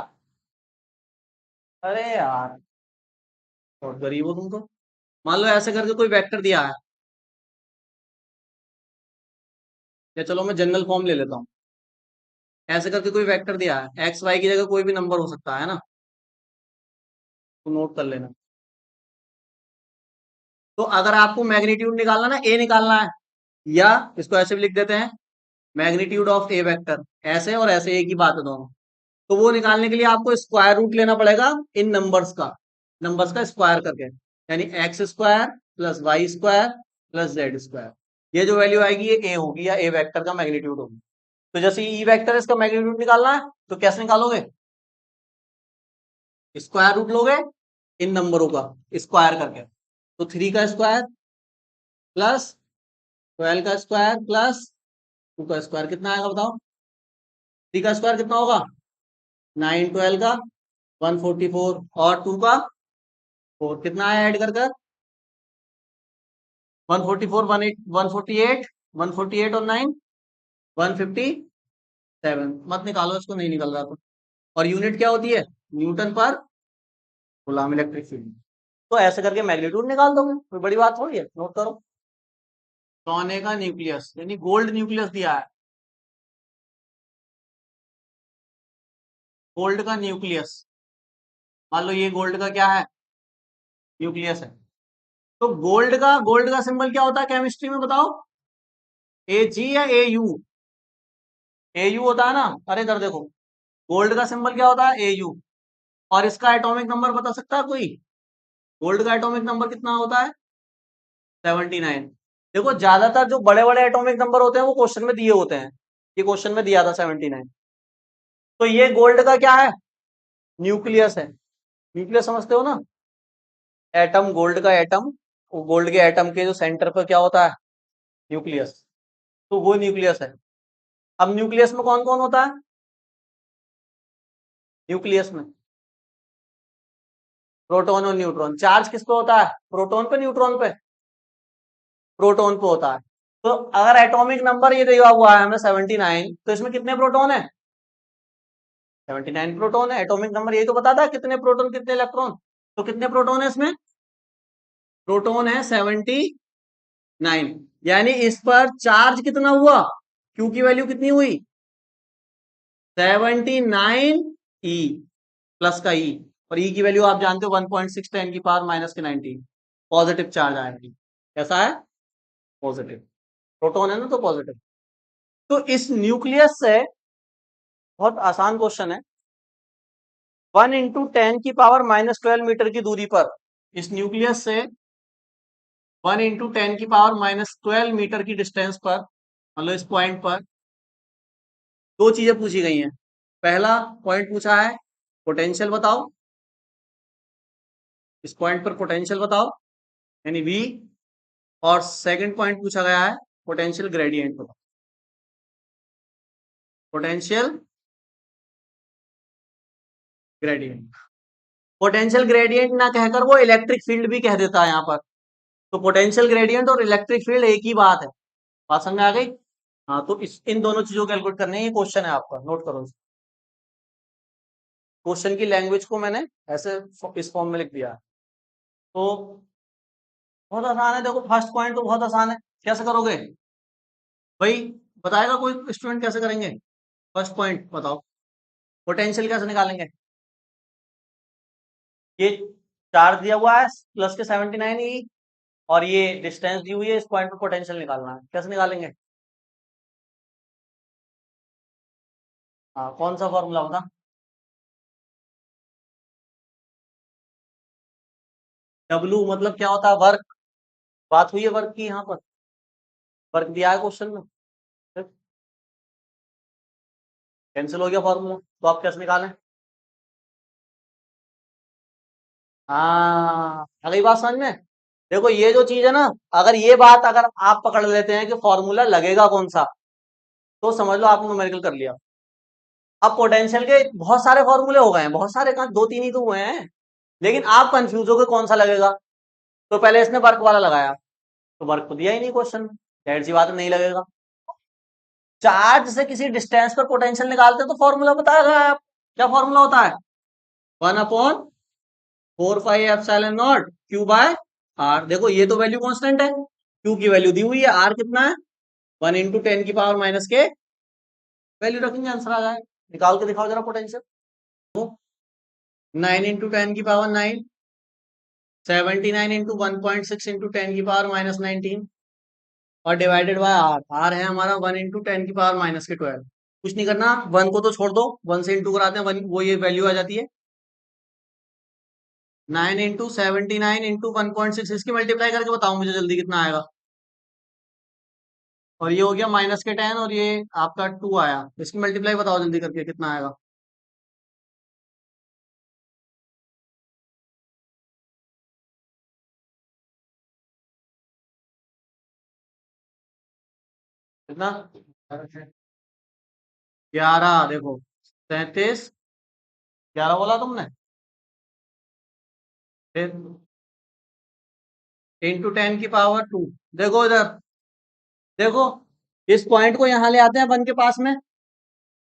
Speaker 1: अरे यार बहुत गरीब हो तुम तो। मान लो ऐसे करके कोई वेक्टर दिया है, या चलो मैं जनरल फॉर्म ले लेता हूँ, ऐसे करके कोई वेक्टर दिया है, एक्स वाई की जगह कोई भी नंबर हो सकता है ना, तो नोट कर लेना। तो अगर आपको मैग्नीट्यूड निकालना ना, ए निकालना है, या इसको ऐसे भी लिख देते हैं, मैग्नीट्यूड ऑफ ए वेक्टर, ऐसे और ऐसे एक ही बात है दोनों। तो वो निकालने के लिए आपको स्क्वायर रूट लेना पड़ेगा इन नंबर्स का स्क्वायर करके, यानी X square plus Y square plus Z square. ये जो वैल्यू आएगी ये ए होगी, या ए वेक्टर का मैग्नीट्यूड होगी। तो जैसे ई वेक्टर है, इसका मैग्नीट्यूड निकालना है, तो कैसे निकालोगे, स्क्वायर रूट लोगे इन नंबरों का स्क्वायर करके। तो 3 का स्क्वायर प्लस 12 का स्क्वायर प्लस 2 का स्क्वायर कितना आएगा बताओ, 3 का स्क्वायर कितना होगा, 9, 12 का 144, और 2 का 4, कितना आया ऐड कर कर, 144, 148, 148 और 9 157। मत निकालो इसको, नहीं निकल रहा तो। और यूनिट क्या होती है, न्यूटन पर कूलम इलेक्ट्रिक फील्ड। तो ऐसे करके मैग्नीट्यूड निकाल दोगे, कोई बड़ी बात थोड़ी है, नोट करो। सोने का न्यूक्लियस यानी गोल्ड न्यूक्लियस दिया है, गोल्ड का न्यूक्लियस, मान लो ये गोल्ड का क्या है, न्यूक्लियस है। तो गोल्ड का सिंबल क्या होता है केमिस्ट्री में बताओ, ए जी या ए यू, ए यू होता है ना। अरे इधर देखो, गोल्ड का सिंबल क्या होता है, ए यू। और इसका एटॉमिक नंबर बता सकता है कोई, गोल्ड का एटॉमिक नंबर कितना होता है, 79। देखो ज्यादातर जो बड़े बड़े एटॉमिक नंबर होते हैं वो क्वेश्चन में दिए होते हैं, ये क्वेश्चन में दिया था 79। तो ये गोल्ड का क्या है, न्यूक्लियस है, न्यूक्लियस समझते हो ना, एटम, गोल्ड का एटम, वो गोल्ड के एटम के जो सेंटर पर क्या होता है, न्यूक्लियस। तो वो न्यूक्लियस है। अब न्यूक्लियस में कौन कौन होता है, न्यूक्लियस में प्रोटॉन और न्यूट्रॉन। चार्ज किस पे होता है, प्रोटॉन पे न्यूट्रॉन पे, प्रोटॉन पे होता है। तो अगर एटॉमिक नंबर ये दिया हुआ है हमें 79, तो इसमें कितने प्रोटॉन है, 79 प्रोटॉन है। एटॉमिक नंबर यही तो बताता है कितने प्रोटॉन कितने इलेक्ट्रॉन। तो कितने प्रोटॉन है इसमें? प्रोटॉन है 79, यानी इस पर चार्ज कितना हुआ? क्यू की वैल्यू कितनी हुई? 79 ई प्लस का ई, और ई की वैल्यू आप जानते हो 1.6 10 की पावर माइनस के 19। पॉजिटिव चार्ज आएगा। कैसा है? पॉजिटिव। प्रोटॉन है ना, तो पॉजिटिव। तो इस न्यूक्लियस से बहुत आसान क्वेश्चन है, 1 × 10⁻⁻12 मीटर की दूरी पर, इस न्यूक्लियस से 1 × 10⁻⁻12 मीटर की डिस्टेंस पर, मतलब इस पॉइंट पर दो चीजें पूछी गई हैं। पहला पॉइंट पूछा है पोटेंशियल बताओ, इस पॉइंट पर पोटेंशियल बताओ यानी V, और सेकंड पॉइंट पूछा गया है पोटेंशियल ग्रेडियंट बताओ। पोटेंशियल ग्रेडियंट, पोटेंशियल ग्रेडियंट ना कहकर वो इलेक्ट्रिक फील्ड भी कह देता है यहाँ पर। तो पोटेंशियल ग्रेडियंट और इलेक्ट्रिक फील्ड एक ही बात है। बात समझ में आ गई? हाँ, तो इन दोनों चीजों को कैलकुलेट करने ये क्वेश्चन है आपका, नोट करो। क्वेश्चन की लैंग्वेज को मैंने ऐसे इस फॉर्म में लिख दिया है। तो बहुत आसान है। देखो फर्स्ट पॉइंट तो बहुत आसान है, कैसे करोगे भाई? बताएगा कोई स्टूडेंट कैसे करेंगे? फर्स्ट पॉइंट बताओ, पोटेंशियल कैसे निकालेंगे? ये चार्ज दिया हुआ है प्लस के 79 ई, और ये डिस्टेंस दी हुई है, इस पॉइंट पर पोटेंशियल निकालना है। कैसे निकालेंगे? हाँ, कौन सा फॉर्मूला बता? डब्लू मतलब क्या होता है? वर्क। बात हुई है वर्क की, यहाँ पर वर्क दिया है क्वेश्चन में। कैंसिल हो गया फॉर्मूला, तो आप कैसे निकालें? हाँ, आ गई बात समझ में? देखो ये जो चीज है ना, अगर ये बात अगर आप पकड़ लेते हैं कि फॉर्मूला लगेगा कौन सा, तो समझ लो आपने न्यूमेरिकल कर लिया। अब पोटेंशियल के बहुत सारे फॉर्मूले हो गए हैं, बहुत सारे कहाँ, दो तीन ही तो हुए हैं, लेकिन आप कंफ्यूज हो गए कौन सा लगेगा। तो पहले इसने वर्क वाला लगाया, तो वर्क तो दिया ही नहीं क्वेश्चन में, जाहिर सी बात है नहीं लगेगा। चार्ज से किसी डिस्टेंस पर पोटेंशियल निकालते हैं तो फॉर्मूला बताएगा आप, क्या फॉर्मूला होता है? 1/4πε0 Q/r। देखो ये तो वैल्यू कांस्टेंट है, Q की वैल्यू दी हुई है, R कितना है? 1 × 10⁻⁻के वैल्यू रखेंगे, आंसर आ जाएगा। निकाल के दिखाओ जरा पोटेंशियल। 9 × 10⁻9, 79 × 1.6 × 10⁻⁻19, और डिवाइडेड बाय आर। आर है हमारा 1 × 10⁻⁻12। कुछ नहीं करना, वन को तो छोड़ दो, वन से इंटू कराते हैं, वन वो ये वैल्यू आ जाती है। 9 × 79 × 1.6, इसकी मल्टीप्लाई करके बताओ मुझे जल्दी कितना आएगा। और ये हो गया -10, और ये आपका 2 आया, इसकी मल्टीप्लाई बताओ जल्दी करके कितना आएगा। कितना? 11। देखो 37, 11 बोला तुमने, फिर × 10⁻²। देखो इधर, देखो इस पॉइंट को यहाँ ले आते हैं 1 के पास में,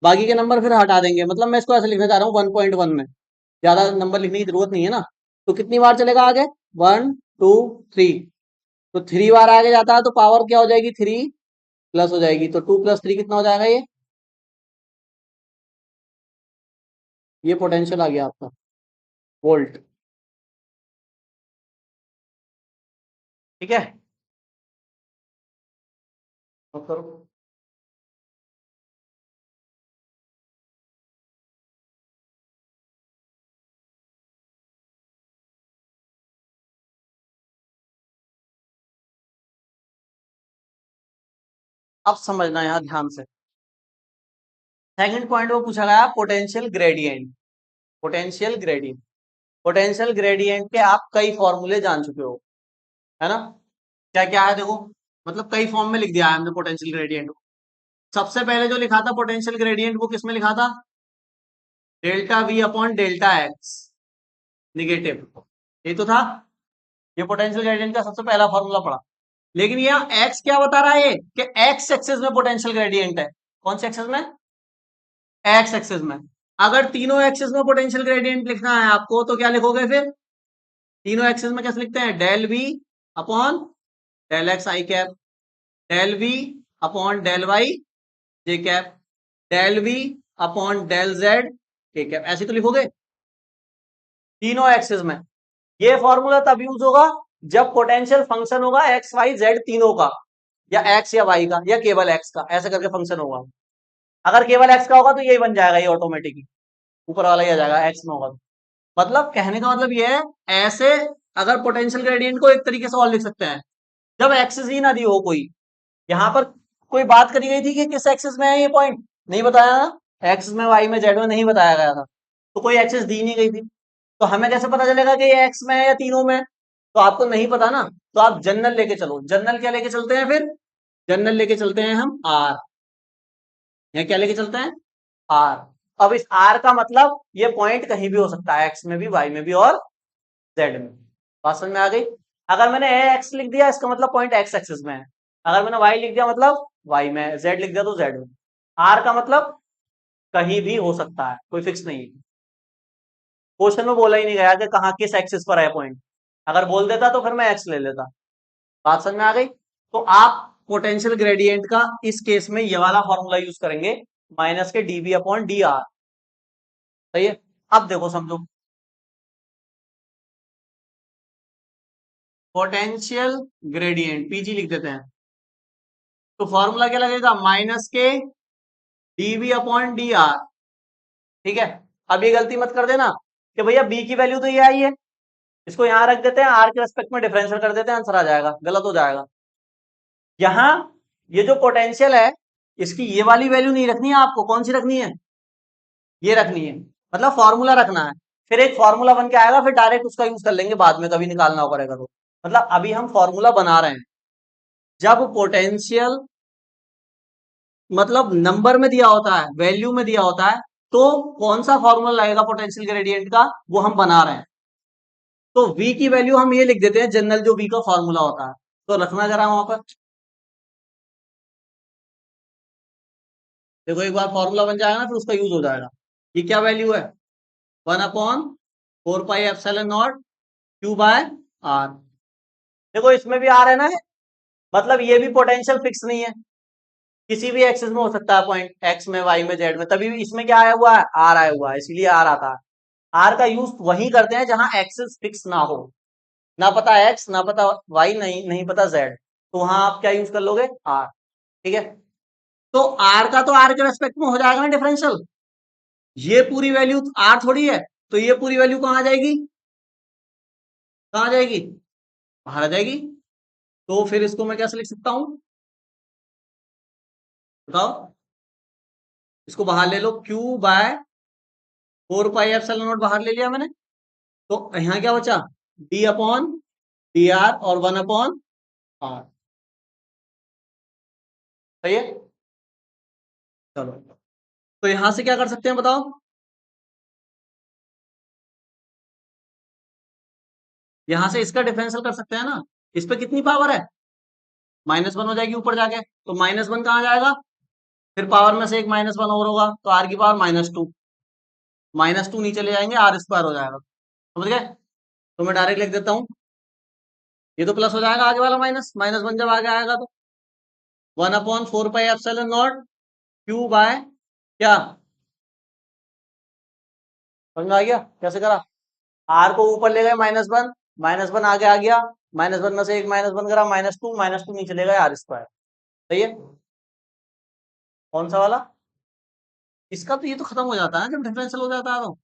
Speaker 1: बाकी के नंबर फिर हटा देंगे। मतलब मैं इसको ऐसे लिखने जा रहा हूँ 1.1 में, ज्यादा नंबर लिखने की जरूरत नहीं है ना। तो कितनी बार चलेगा आगे? 1 2 3, तो 3 बार आगे जाता है, तो पावर क्या हो जाएगी? 3 प्लस हो जाएगी, तो 2 + 3 कितना हो जाएगा? ये पोटेंशियल आ गया आपका, वोल्ट। ठीक है, नोट करो। अब समझना यहाँ ध्यान से, सेकंड पॉइंट वो पूछा गया potential gradient. Potential gradient, potential gradient के आप कई फॉर्मूले जान चुके हो, है ना? क्या क्या है देखो, मतलब कई फॉर्म में लिख दिया है हमने पोटेंशियल ग्रेडियंट को। सबसे पहले जो लिखा था पोटेंशियल ग्रेडियंट, वो किसमें लिखा था? ΔV/ΔX निगेटिव, ये तो था। ये पोटेंशियल ग्रेडियंट का सबसे पहला फॉर्मूला पड़ा। लेकिन यहाँ एक्स क्या बता रहा है ये, कि एक्स एक्सिस में पोटेंशियल ग्रेडियंट है। कौन से एक्सिस में? एक्स एक्सिस में। अगर तीनों एक्सिस में पोटेंशियल ग्रेडियंट लिखना है आपको तो क्या लिखोगे फिर? तीनों एक्सिस में कैसे लिखते हैं? Del V upon del X I cap, del V upon del Y J cap, del V upon del Z K cap, ऐसे तो लिखोगे तीनों एक्सिस में। ये फॉर्मूला तब यूज होगा जब पोटेंशियल फंक्शन होगा एक्स वाई जेड तीनों का, या एक्स या वाई का या केवल एक्स का, ऐसे करके फंक्शन होगा। अगर केवल एक्स का होगा तो यही बन जाएगा, ये ऑटोमेटिकली ऊपर वाला ही आ जाएगा, एक्स में होगा तो। मतलब कहने का मतलब ये है, ऐसे अगर पोटेंशियल ग्रेडियंट को एक तरीके से और लिख सकते हैं, जब एक्सिस ही ना दी हो कोई, यहां पर कोई बात करी गई थी कि किस एक्सिस में है ये पॉइंट, नहीं बताया ना, एक्सिस में वाई में जेड में नहीं बताया गया था, तो कोई एक्सिस दी नहीं गई थी, तो हमें कैसे पता चलेगा कि ये एक्स में है या तीनों में? तो आपको नहीं पता ना, तो आप जनरल लेके चलो। जनरल क्या लेके चलते हैं फिर? जनरल लेके चलते हैं हम आर। या क्या लेके चलते हैं? आर। अब इस आर का मतलब ये पॉइंट कहीं भी हो सकता है, एक्स में भी, वाई में भी और जेड में। बात समझ में आ गई? अगर मैंने एक्स लिख दिया इसका मतलब पॉइंट एक्स एक्सिस में है, अगर मैंने वाई लिख दिया मतलब वाई में, जेड लिख दिया तो जेड में। आर का मतलब कहीं भी हो सकता है, कोई फिक्स नहीं है। क्वेश्चन में बोला ही नहीं गया कि कहाँ किस एक्सिस पर है पॉइंट, अगर बोल देता तो फिर मैं एक्स ले लेता। बात समझ में आ गई? तो आप पोटेंशियल ग्रेडियंट का इस केस में ये वाला फॉर्मूला यूज करेंगे, माइनस के डीबी अपॉन डी आर। सही है? अब देखो समझो, पोटेंशियल ग्रेडियंट पीजी लिख देते हैं, तो फॉर्मूला क्या लगेगा? माइनस के डीबी अपॉन डी आर। ठीक है? अब ये गलती मत कर देना कि भैया बी की वैल्यू तो ये आई है, इसको यहां रख देते हैं, आर के रेस्पेक्ट में डिफरेंशियल कर देते हैं, आंसर आ जाएगा, गलत हो जाएगा। यहां ये जो पोटेंशियल है, इसकी ये वाली वैल्यू नहीं रखनी है आपको, कौन सी रखनी है? ये रखनी है, मतलब फॉर्मूला रखना है। फिर एक फॉर्मूला बन के आएगा, फिर डायरेक्ट उसका यूज कर लेंगे बाद में, कभी निकालना पड़ेगा तो। मतलब अभी हम फॉर्मूला बना रहे हैं, जब पोटेंशियल मतलब नंबर में दिया होता है, वैल्यू में दिया होता है, तो कौन सा फॉर्मूला लगेगा पोटेंशियल ग्रेडियंट का, वो हम बना रहे हैं। तो v की वैल्यू हम ये लिख देते हैं जनरल, जो v का फॉर्मूला होता है, तो रखना जरा वहां पर। देखो एक बार फॉर्मूला बन जाएगा ना, फिर उसका यूज हो जाएगा। ये क्या वैल्यू है? 1/4 pi epsilon naught Q by R. देखो इसमें भी आर है ना, मतलब ये भी पोटेंशियल फिक्स नहीं है, किसी भी एक्सिस में हो सकता है पॉइंट, एक्स में, वाई में, जेड में, तभी इसमें क्या आया हुआ है? आर आया हुआ है, इसीलिए आर आता है। आर का यूज वही करते हैं जहां एक्सिस फिक्स ना हो, ना पता एक्स, ना पता वाई, नहीं नहीं पता जेड, तो वहां आप क्या यूज कर लोगे? आर। ठीक है? तो आर का तो आर के रेस्पेक्ट में हो जाएगा ना डिफरेंशियल, ये पूरी वैल्यू आर थोड़ी है, तो ये पूरी वैल्यू कहां आ जाएगी? कहां आ जाएगी? बाहर आ जाएगी। तो फिर इसको मैं कैसे लिख सकता हूं, बताओ? इसको बाहर ले लो, Q by 4 pi epsilon not बाहर ले लिया मैंने, तो यहाँ क्या बचा? डी अपॉन डी आर और 1/आर। सही है? चलो, तो यहां से क्या कर सकते हैं बताओ? यहां से इसका डिफरेंशियल कर सकते हैं ना, इस पे कितनी पावर है? -1 हो जाएगी ऊपर जाके, तो -1 कहाँ जाएगा? फिर पावर में से एक -1 और होगा, तो आर की पावर -2, -2 नीचे ले जाएंगे, आर स्क्वायर हो जाएगा। समझ गए? तो मैं डायरेक्ट लिख देता हूँ, ये तो प्लस हो जाएगा आगे वाला, माइनस -1 जब आगे आएगा तो 1/4 pi epsilon naught Q by क्या, समझ में आ गया कैसे करा? आर को ऊपर ले गए -1, -1 आगे आ गया, -1 में से एक -1 करा, -2 नीचे ले गए, आर स्क्वायर। सही है? कौन सा वाला? इसका तो ये तो खत्म हो जाता है जब डिफरेंशियल हो जाता है, तो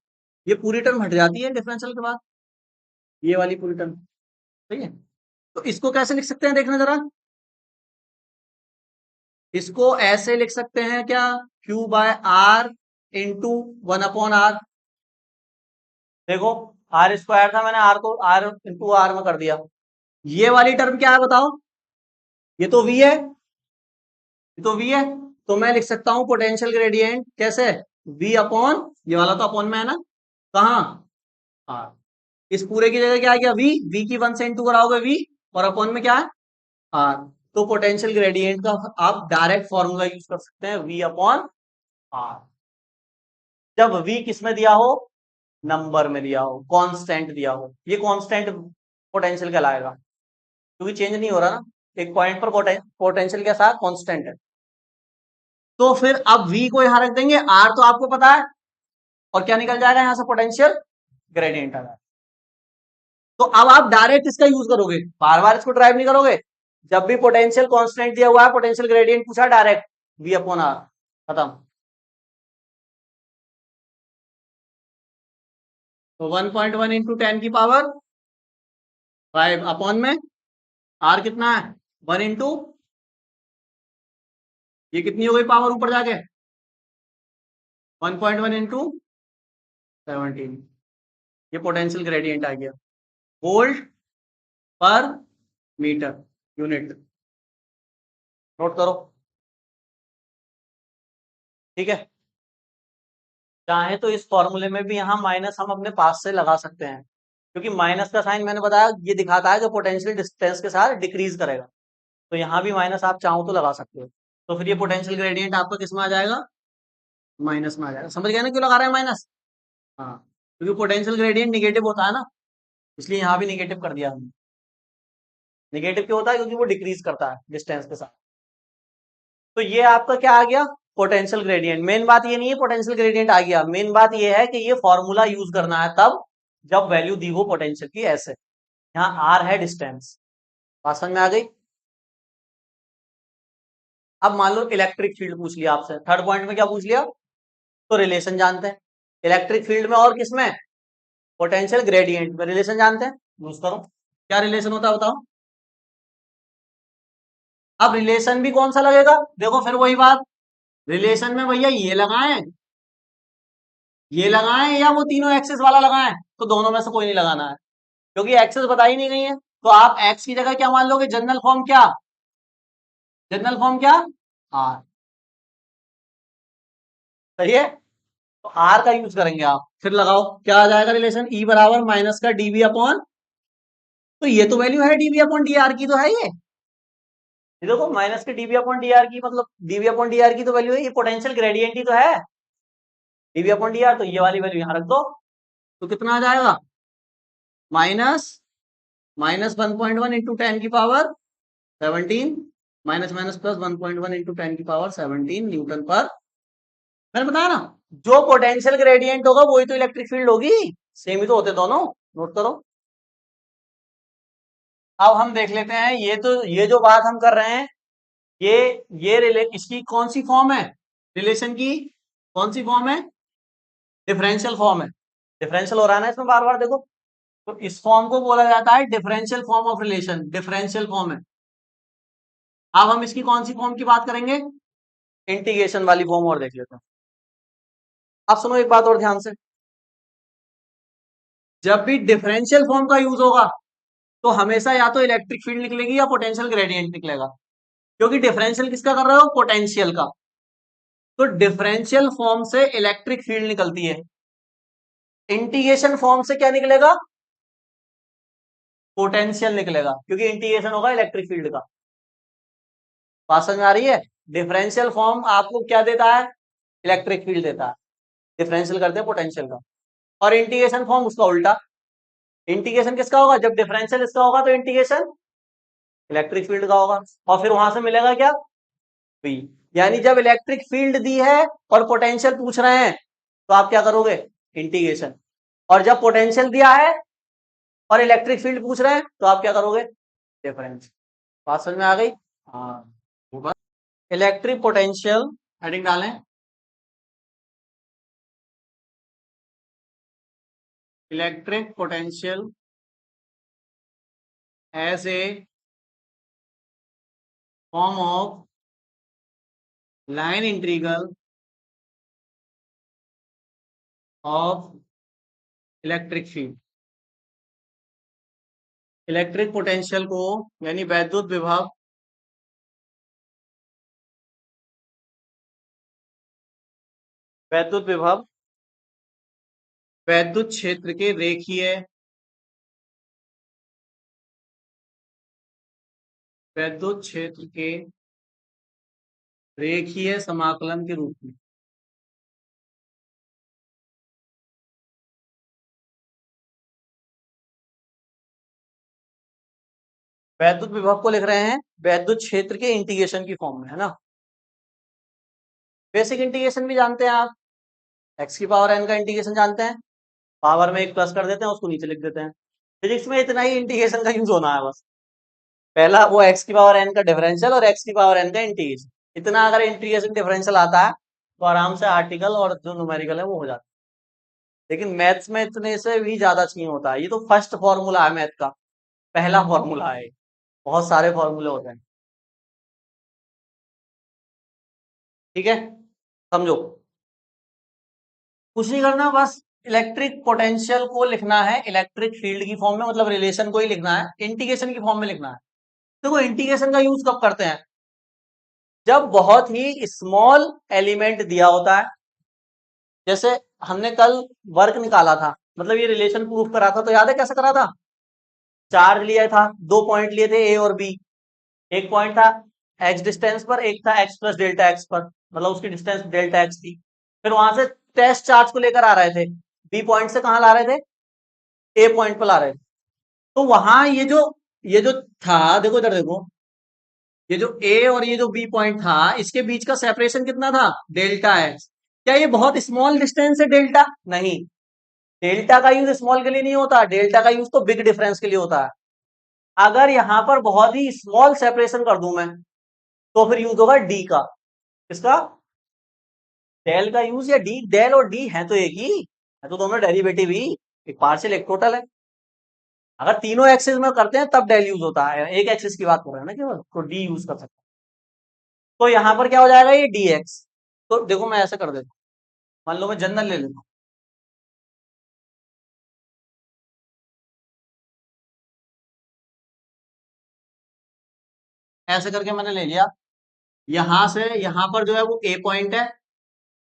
Speaker 1: ये पूरी टर्म हट जाती है डिफरेंशियल के बाद, ये वाली पूरी टर्म। सही है? तो इसको कैसे लिख सकते हैं, देखना जरा। इसको ऐसे लिख सकते हैं क्या? क्यू बाय आर इंटू 1/आर। देखो, आर स्क्वायर था, मैंने आर को आर इंटू आर में कर दिया। ये वाली टर्म क्या है बताओ? ये तो वी है, ये तो वी है, तो मैं लिख सकता हूं पोटेंशियल ग्रेडियंट कैसे? वी अपॉन, ये वाला तो अपॉन में है ना, कहाँ? आर। इस पूरे की जगह क्या आ गया? वी की 1 से इंटू कराओगे वी, और अपॉन में क्या है? आर। तो पोटेंशियल ग्रेडियंट का आप डायरेक्ट फॉर्मूला यूज कर सकते हैं, वी अपॉन आर। जब v किस में दिया हो, नंबर में दिया हो, कांस्टेंट दिया हो, ये कांस्टेंट पोटेंशियल कहलाएगा, क्योंकि चेंज नहीं हो रहा ना, एक पॉइंट पर पोटेंशियल के साथ कांस्टेंट है। तो फिर अब v को यहां रख देंगे, r तो आपको पता है, और क्या निकल जाएगा यहां से, पोटेंशियल ग्रेडियंट आ जाएगा। तो अब आप डायरेक्ट इसका यूज करोगे, बार बार इसको ड्राइव नहीं करोगे। जब भी पोटेंशियल कांस्टेंट दिया हुआ है, पोटेंशियल ग्रेडियंट पूछा, डायरेक्ट v अपॉन आर, खत्म। तो 1.1 इंटू 10 की पावर 5 अपॉन में r कितना है, 1 इंटू, ये कितनी हो गई पावर ऊपर जाके, 1.1 इंटू 17, ये पोटेंशियल ग्रेडियंट आ गया, वोल्ट पर मीटर यूनिट, नोट करो, ठीक है। चाहे तो इस फॉर्मूले में भी यहाँ माइनस हम अपने पास से लगा सकते हैं, क्योंकि माइनस का साइन मैंने बताया ये दिखाता है कि पोटेंशियल डिस्टेंस के साथ डिक्रीज करेगा, तो यहाँ भी माइनस आप चाहो तो लगा सकते हो। तो फिर ये पोटेंशियल ग्रेडियंट आपका किस में आ जाएगा, माइनस में आ जाएगा। समझ गया ना क्यों लगा रहे हैं माइनस, हाँ, क्योंकि पोटेंशियल ग्रेडियंट निगेटिव होता है ना, इसलिए यहाँ भी निगेटिव कर दिया हमने। निगेटिव क्यों होता है, क्योंकि वो डिक्रीज करता है डिस्टेंस के साथ। तो ये आपका क्या आ गया, पोटेंशियल ग्रेडियंट। मेन बात ये नहीं है पोटेंशियल ग्रेडियंट आ गया, मेन बात ये है कि ये फॉर्मूला यूज करना है तब जब वैल्यू दी हो पोटेंशियल की, ऐसे। यहाँ आर है डिस्टेंस, बात समझ में आ गई। अब मान लो इलेक्ट्रिक फील्ड पूछ लिया आपसे, थर्ड पॉइंट में क्या पूछ लिया, तो रिलेशन जानते हैं इलेक्ट्रिक फील्ड में और किसमें, पोटेंशियल ग्रेडियंट में रिलेशन जानते हैं, यूज करो। क्या रिलेशन होता है बताओ। अब रिलेशन भी कौन सा लगेगा, देखो फिर वही बात, रिलेशन में भैया ये लगाएं, ये लगाएं, या वो तीनों एक्सेस वाला लगाएं, तो दोनों में से कोई नहीं लगाना है, क्योंकि एक्सेस बताई नहीं गई है। तो आप एक्स की जगह क्या मान लोगे, जनरल फॉर्म क्या, जनरल फॉर्म क्या, आर, सही है। तो आर का यूज करेंगे आप, फिर लगाओ क्या आ जाएगा रिलेशन, ई बराबर माइनस का डीबी अपॉन, तो ये तो वैल्यू है डीबी अपॉन डी आर की, तो है ये देखो माइनस के डीबी अपॉन डी आर की, मतलब डीबी अपॉन डी आर की तो वैल्यू है, ये पोटेंशियल ग्रेडियंट ही तो है, डीबी अपॉन डी आर, तो ये वाली वैल्यू यहां रख दो, तो कितना आ जाएगा, माइनस माइनस 1.1 इंटू 10 की power 17, minus minus plus 1.1 into 10 की पावर 17 न्यूटन पर, मैंने बताया ना, जो पोटेंशियल ग्रेडियंट होगा वही तो इलेक्ट्रिक फील्ड होगी, सेम ही तो होते दोनों, नोट करो। अब हम देख लेते हैं, ये तो ये जो बात हम कर रहे हैं, ये इसकी कौन सी फॉर्म है, रिलेशन की कौन सी फॉर्म है, डिफरेंशियल फॉर्म है, डिफरेंशियल हो रहा है ना इसमें बार बार, देखो। तो इस फॉर्म को बोला जाता है differential form of relation, differential form है। अब हम इसकी कौन सी फॉर्म की बात करेंगे, इंटीग्रेशन वाली फॉर्म, और देख लेते हैं। अब सुनो एक बात और ध्यान से, जब भी डिफरेंशियल फॉर्म का यूज होगा, तो हमेशा या तो इलेक्ट्रिक फील्ड निकलेगी या पोटेंशियल ग्रेडियंट निकलेगा, क्योंकि डिफरेंशियल किसका कर रहे हो, पोटेंशियल का। तो डिफरेंशियल फॉर्म से इलेक्ट्रिक फील्ड निकलती है, इंटीग्रेशन फॉर्म से क्या निकलेगा, पोटेंशियल निकलेगा, क्योंकि इंटीग्रेशन होगा इलेक्ट्रिक फील्ड का। बात समझ में आ रही है, डिफरेंशियल फॉर्म आपको क्या देता है, इलेक्ट्रिक फील्ड देता है, डिफरेंशियल करते हैं पोटेंशियल का। और इंटीग्रेशन फॉर्म उसका उल्टा, इंटीग्रेशन किसका होगा, जब डिफरेंशियल इसका होगा तो इंटीग्रेशन इलेक्ट्रिक फील्ड का होगा, और फिर वहां से मिलेगा क्या, बी। यानी जब इलेक्ट्रिक फील्ड दी है और पोटेंशियल पूछ रहे हैं, तो आप क्या करोगे, इंटीग्रेशन। और जब पोटेंशियल दिया है और इलेक्ट्रिक फील्ड पूछ रहे हैं, तो आप क्या करोगे, डिफरेंस। बात समझ में आ गई, हाँ। इलेक्ट्रिक पोटेंशियल हेडिंग डालें, electric potential as a form of line integral of electric field. Electric potential को, यानी वैद्युत विभव, वैद्युत विभव वैद्युत क्षेत्र के रेखीय, वैद्युत क्षेत्र के रेखीय समाकलन के रूप में, वैद्युत विभव को लिख रहे हैं वैद्युत क्षेत्र के इंटीग्रेशन की फॉर्म में, है ना। बेसिक इंटीग्रेशन भी जानते हैं आप, एक्स की पावर एन का इंटीग्रेशन जानते हैं, पावर में एक प्लस कर देते हैं, उसको नीचे लिख देते हैं। फिजिक्स में इतना ही इंटीग्रेशन का यूज होना है बस, पहला वो एक्स की पावर एन का डिफरेंशियल और एक्स की पावर एन का इंटीग्रेशन, इतना अगर इंटीग्रेशन डिफरेंशियल आता है तो आराम से आर्टिकल और जो न्यूमेरिकल है वो हो जाता है। लेकिन मैथ्स में इतने से भी ज्यादा चाहिए होता है, ये तो फर्स्ट फॉर्मूला है मैथ का, पहला फॉर्मूला है, बहुत सारे फॉर्मूले होते हैं। ठीक है, समझो, कुछ नहीं करना, बस इलेक्ट्रिक पोटेंशियल को लिखना है इलेक्ट्रिक फील्ड की फॉर्म में, मतलब रिलेशन को ही लिखना है, इंटीग्रेशन की फॉर्म में लिखना है। देखो इंटीग्रेशन का यूज कब करते हैं, जब बहुत ही स्मॉल एलिमेंट दिया होता है। जैसे हमने कल वर्क निकाला था, मतलब ये रिलेशन प्रूफ करा था, तो याद है कैसे करा था, चार्ज लिया था, दो पॉइंट लिए थे ए और बी, एक पॉइंट था एक्स डिस्टेंस पर, एक था एक्स प्लस डेल्टा एक्स पर, मतलब उसकी डिस्टेंस डेल्टा एक्स थी। फिर वहां से टेस्ट चार्ज को लेकर आ रहे थे, बी पॉइंट से कहां ला रहे थे, ए पॉइंट पर ला रहे थे। तो वहां ये जो था, देखो इधर देखो, ये जो ए और ये जो बी पॉइंट था, इसके बीच का सेपरेशन कितना था, डेल्टा एक्स। क्या ये बहुत स्मॉल डिस्टेंस है डेल्टा, नहीं, डेल्टा का यूज स्मॉल के लिए नहीं होता, डेल्टा का यूज तो बिग डिफरेंस के लिए होता है। अगर यहां पर बहुत ही स्मॉल सेपरेशन कर दूं मैं, तो फिर यूज होगा डी का, किसका, डेल का यूज, या डी, डेल और डी है तो एक ही है, तो दोनों डेरिवेटिव ही, एक पार्शियल एक टोटल है। अगर तीनों एक्सिस में करते हैं तब डेल यूज होता है, एक एक्सिस की बात कर रहे हैं ना केवल, तो डी यूज कर सकते हैं। तो यहां पर क्या हो जाएगा, ये डी एक्स। तो देखो मैं ऐसे कर देता हूं, मान लो मैं जनरल ले लेता हूं, ऐसे करके मैंने ले लिया, यहां से यहां पर जो है वो ए पॉइंट है,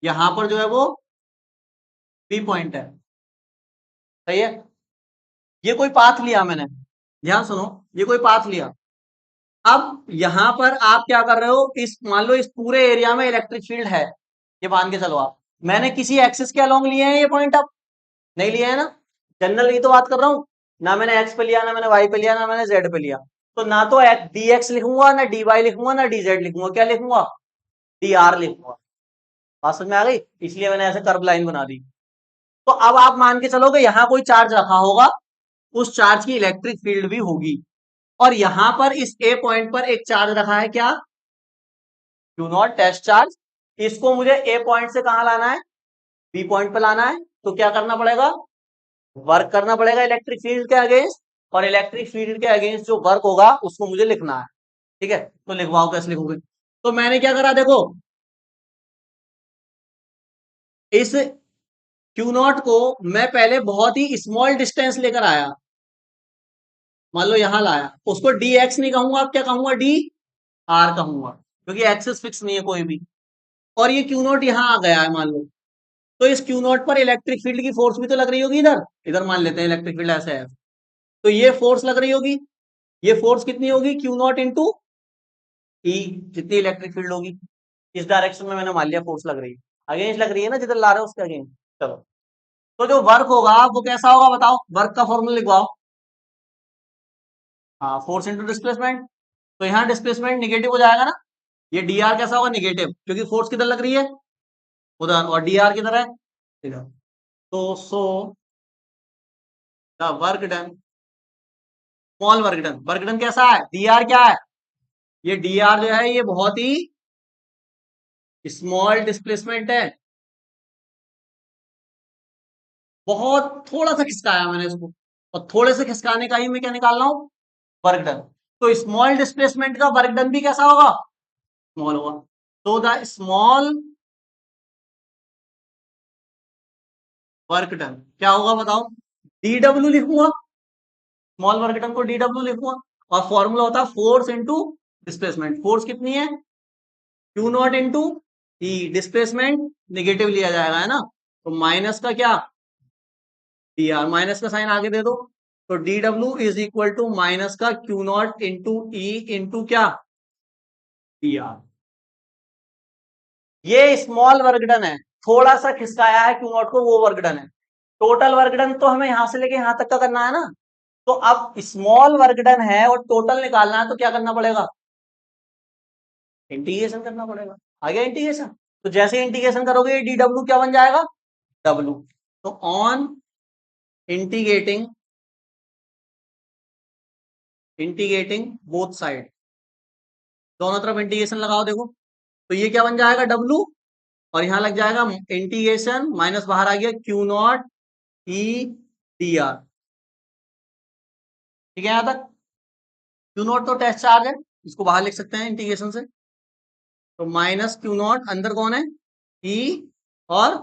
Speaker 1: यहां पर जो है वो बी पॉइंट है, सही है। ये कोई पाथ लिया मैंने, ध्यान सुनो, ये कोई पाथ लिया। अब यहां पर आप क्या कर रहे हो, इस मान लो इस पूरे एरिया में इलेक्ट्रिक फील्ड है, ये मान के चलो आप, मैंने किसी एक्सिस के अलोंग लिए हैं ये पॉइंट, अब नहीं लिए है ना, जनरल की तो बात कर रहा हूं, ना मैंने एक्स पे लिया, ना मैंने वाई पे लिया, ना मैंने जेड पे लिया। तो ना तो डी एक्स लिखूंगा, ना डी वाई लिखूंगा, ना डी जेड लिखूंगा, क्या लिखूंगा, डी आर लिखूंगा। बात समझ में आ गई, इसलिए मैंने ऐसे कर्व लाइन बना दी। तो अब आप मान के चलोगे यहां कोई चार्ज रखा होगा, उस चार्ज की इलेक्ट्रिक फील्ड भी होगी, और यहां पर इस ए पॉइंट पर एक चार्ज रखा है, क्या, क्यू नॉट टेस्ट चार्ज। इसको मुझे ए पॉइंट से कहां लाना है, बी पॉइंट पे लाना है, तो क्या करना पड़ेगा, वर्क करना पड़ेगा इलेक्ट्रिक फील्ड के अगेंस्ट, और इलेक्ट्रिक फील्ड के अगेंस्ट जो वर्क होगा उसको मुझे लिखना है। ठीक है, तो लिखवाओ, कैसे लिखोगे, तो मैंने क्या करा, देखो इस क्यू नॉट को मैं पहले बहुत ही स्मॉल डिस्टेंस लेकर आया, मान लो यहां लाया, उसको डी एक्स नहीं कहूंगा, अब क्या कहूंगा, डी आर कहूंगा, क्योंकि एक्सेस फिक्स नहीं है कोई भी। और ये क्यू नॉट यहां आ गया है मान लो, तो इस क्यू नॉट पर इलेक्ट्रिक फील्ड की फोर्स भी तो लग रही होगी, इधर इधर मान लेते हैं इलेक्ट्रिक फील्ड ऐसे है, तो ये फोर्स लग रही होगी, ये फोर्स कितनी होगी, क्यू नॉट इंटू ई, जितनी इलेक्ट्रिक फील्ड होगी, इस डायरेक्शन में मैंने मान लिया फोर्स लग रही है, अगेंस्ट लग रही है ना, जिधर ला रहे हो उसके अगेंस्ट। चलो, तो जो वर्क होगा वो कैसा होगा बताओ, वर्क का फॉर्मूला लिखवाओ। हाँ, फोर्स इंटू डिस्प्लेसमेंट, तो यहाँ डिस्प्लेसमेंट निगेटिव हो जाएगा ना, ये डी आर कैसा होगा, निगेटिव, क्योंकि फोर्स किधर लग रही है, उधर, और डी आर किधर है, इधर। तो so the work done, small work done कैसा है, डी आर क्या है, ये डी आर जो है ये बहुत ही स्मॉल डिस्प्लेसमेंट है, बहुत थोड़ा सा खिसकाया मैंने इसको, और थोड़े से खिसकाने का ही मैं क्या निकाल रहा हूं, वर्क डन। तो स्मॉल डिस्प्लेसमेंट का वर्क डन भी कैसा होगा, स्मॉल होगा। तो द स्मॉल वर्क डन क्या होगा बताओ, डी डब्ल्यू लिखूंगा, स्मॉल वर्क डन को डी डब्ल्यू लिखूंगा, और फॉर्मूला होता है फोर्स इंटू डिस्प्लेसमेंट, फोर्स कितनी है, Q not into E, displacement negative लिया जाएगा, है ना, तो माइनस का क्या, डी आर, माइनस का साइन आगे दे दो, तो D W is equal to minus का Q not into E into क्या, डी आर। ये स्मॉल वर्क डन है, थोड़ा सा खिसकाया है क्यू नॉट को, वो वर्क डन है। टोटल वर्क डन तो हमें यहां से लेके यहां तक का करना है ना, तो अब स्मॉल वर्क डन है और टोटल निकालना है तो क्या करना पड़ेगा, इंटीग्रेशन करना पड़ेगा। आ गया इंटीग्रेशन। तो जैसे इंटीग्रेशन करोगे डी डब्ल्यू क्या बन जाएगा, डब्ल्यू। तो ऑन इंटीग्रेटिंग बोथ साइड, दोनों तरफ इंटीग्रेशन लगाओ देखो, तो ये क्या बन जाएगा डब्ल्यू, और यहां लग जाएगा इंटीग्रेशन माइनस बाहर आ गया Q not E D R. ठीक है, यहां तक क्यू नॉट तो टेस्ट चार्ज है, इसको बाहर लिख सकते हैं इंटीग्रेशन से। तो माइनस क्यू नॉट अंदर कौन है, ई और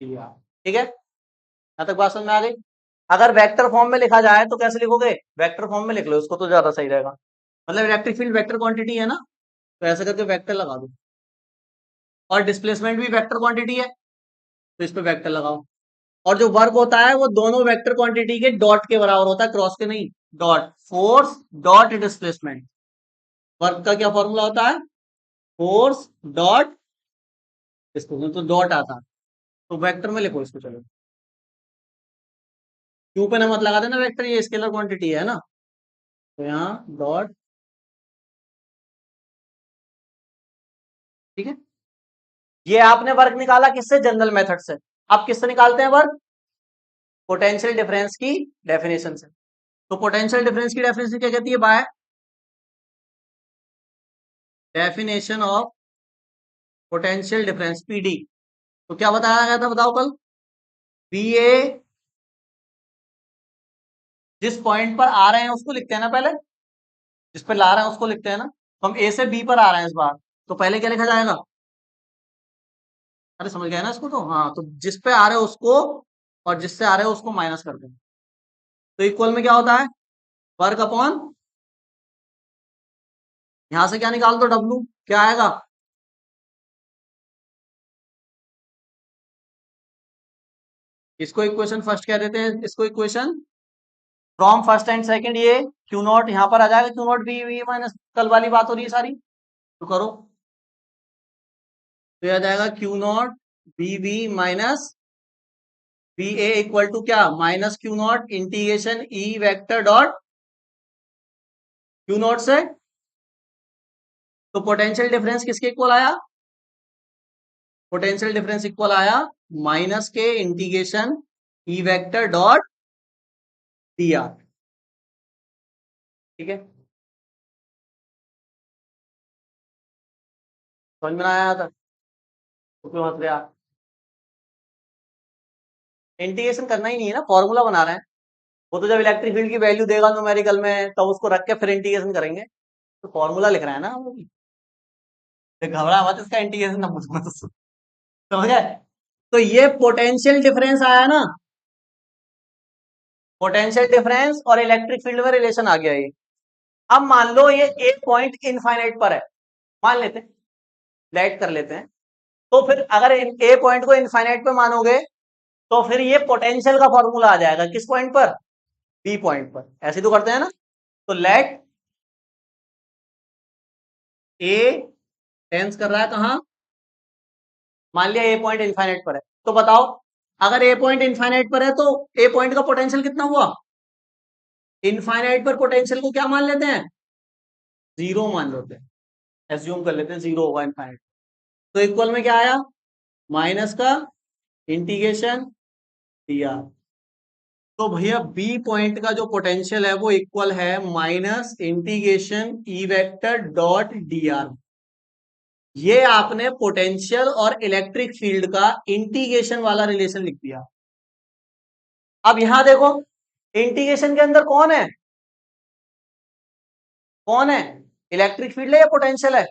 Speaker 1: डी आर। ठीक है, यहां तक बात समझ में आ गई। अगर वेक्टर फॉर्म में लिखा जाए तो कैसे लिखोगे, वेक्टर फॉर्म में लिख लो इसको तो ज्यादा सही रहेगा। मतलब इलेक्ट्रिक फील्ड वेक्टर क्वांटिटी है ना, तो ऐसे करके वेक्टर लगा दो, और डिस्प्लेसमेंट भी वेक्टर क्वांटिटी है तो इस पे वेक्टर लगाओ। और जो वर्क होता है वो दोनों वेक्टर क्वांटिटी के डॉट के बराबर होता है, क्रॉस के नहीं। Dot force dot displacement, work का क्या फॉर्मूला होता है, फोर्स डॉट डिस्प्लेसमेंट, तो डॉट आता है। तो वेक्टर में लिखो इसको, चलो क्यू पे ना मत लगा देना वेक्टर, ये स्केलर क्वांटिटी है ना, तो यहाँ डॉट। ठीक है, ये आपने वर्क निकाला किससे, जनरल मेथड से। अब किससे निकालते हैं वर्क, पोटेंशियल डिफरेंस की डेफिनेशन से। तो पोटेंशियल डिफरेंस की डेफिनेशन क्या कहती है, by definition of potential difference PD. तो क्या बताया गया था बताओ कल, पी ए जिस पॉइंट पर आ रहे हैं उसको लिखते हैं ना पहले, जिस पे ला रहे हैं उसको लिखते हैं ना। तो हम ए से बी पर आ रहे हैं इस बार, तो पहले क्या लिखा जाएगा, अरे समझ गए ना इसको, तो हाँ, तो जिस पे आ रहे हो उसको, और जिससे आ रहे हो उसको माइनस कर दें। तो इक्वल में क्या होता है, वर्क अपॉन, यहां से क्या निकाल दो डब्लू, क्या आएगा, इसको इक्वेशन फर्स्ट कह देते हैं, इसको equation from first and second, ये क्यू नॉट यहां पर आ जाएगा, Q not B V minus, कल वाली बात हो रही है सारी, तो करो। तो आ जाएगा Q not B V minus B A equal to क्या, minus Q not integration E vector dot Q not से। तो पोटेंशियल डिफरेंस किसके इक्वल आया, पोटेंशियल डिफरेंस इक्वल आया माइनस के integration E vector dot D R. ठीक है, समझ में आया था, तो क्यों हंस रहे आप, इंटीग्रेशन करना ही नहीं है ना, फॉर्मूला बना रहे हैं। वो तो जब इलेक्ट्रिक फील्ड की वैल्यू देगा न्यूमेरिकल में तब उसको रख के फिर इंटीग्रेशन करेंगे, तो फॉर्मूला लिख रहे हैं ना हम लोग। तो घबरा मत, इसका इंटीग्रेशन ना पूछना तो, समझ गए। तो ये पोटेंशियल डिफरेंस आया ना, पोटेंशियल डिफरेंस और इलेक्ट्रिक फील्ड में रिलेशन आ गया ये। अब मान लो ये एक पॉइंट इनफाइनाइट पर है, मान लेते हैं, लाइट कर लेते हैं। तो फिर अगर ए पॉइंट को इनफाइनाइट पे मानोगे तो फिर ये पोटेंशियल का फॉर्मूला आ जाएगा किस पॉइंट पर, बी पॉइंट पर। ऐसे तो करते हैं ना। तो लेट ए टेंस कर रहा है कहां, मान लिया ए पॉइंट इनफाइनाइट पर है, तो बताओ अगर ए पॉइंट इनफाइनाइट पर है तो ए पॉइंट का पोटेंशियल कितना हुआ, इनफाइनाइट पर पोटेंशियल को क्या मान लेते हैं, जीरो मान लेते हैं, एज्यूम कर लेते हैं जीरो होगा इनफाइनाइट। तो इक्वल में क्या आया, माइनस का इंटीग्रेशन दिया। तो भैया बी पॉइंट का जो पोटेंशियल है वो इक्वल है minus integration E vector dot D R. ये आपने पोटेंशियल और इलेक्ट्रिक फील्ड का इंटीग्रेशन वाला रिलेशन लिख दिया। अब यहां देखो, इंटीग्रेशन के अंदर कौन है, कौन है, इलेक्ट्रिक फील्ड है या पोटेंशियल है,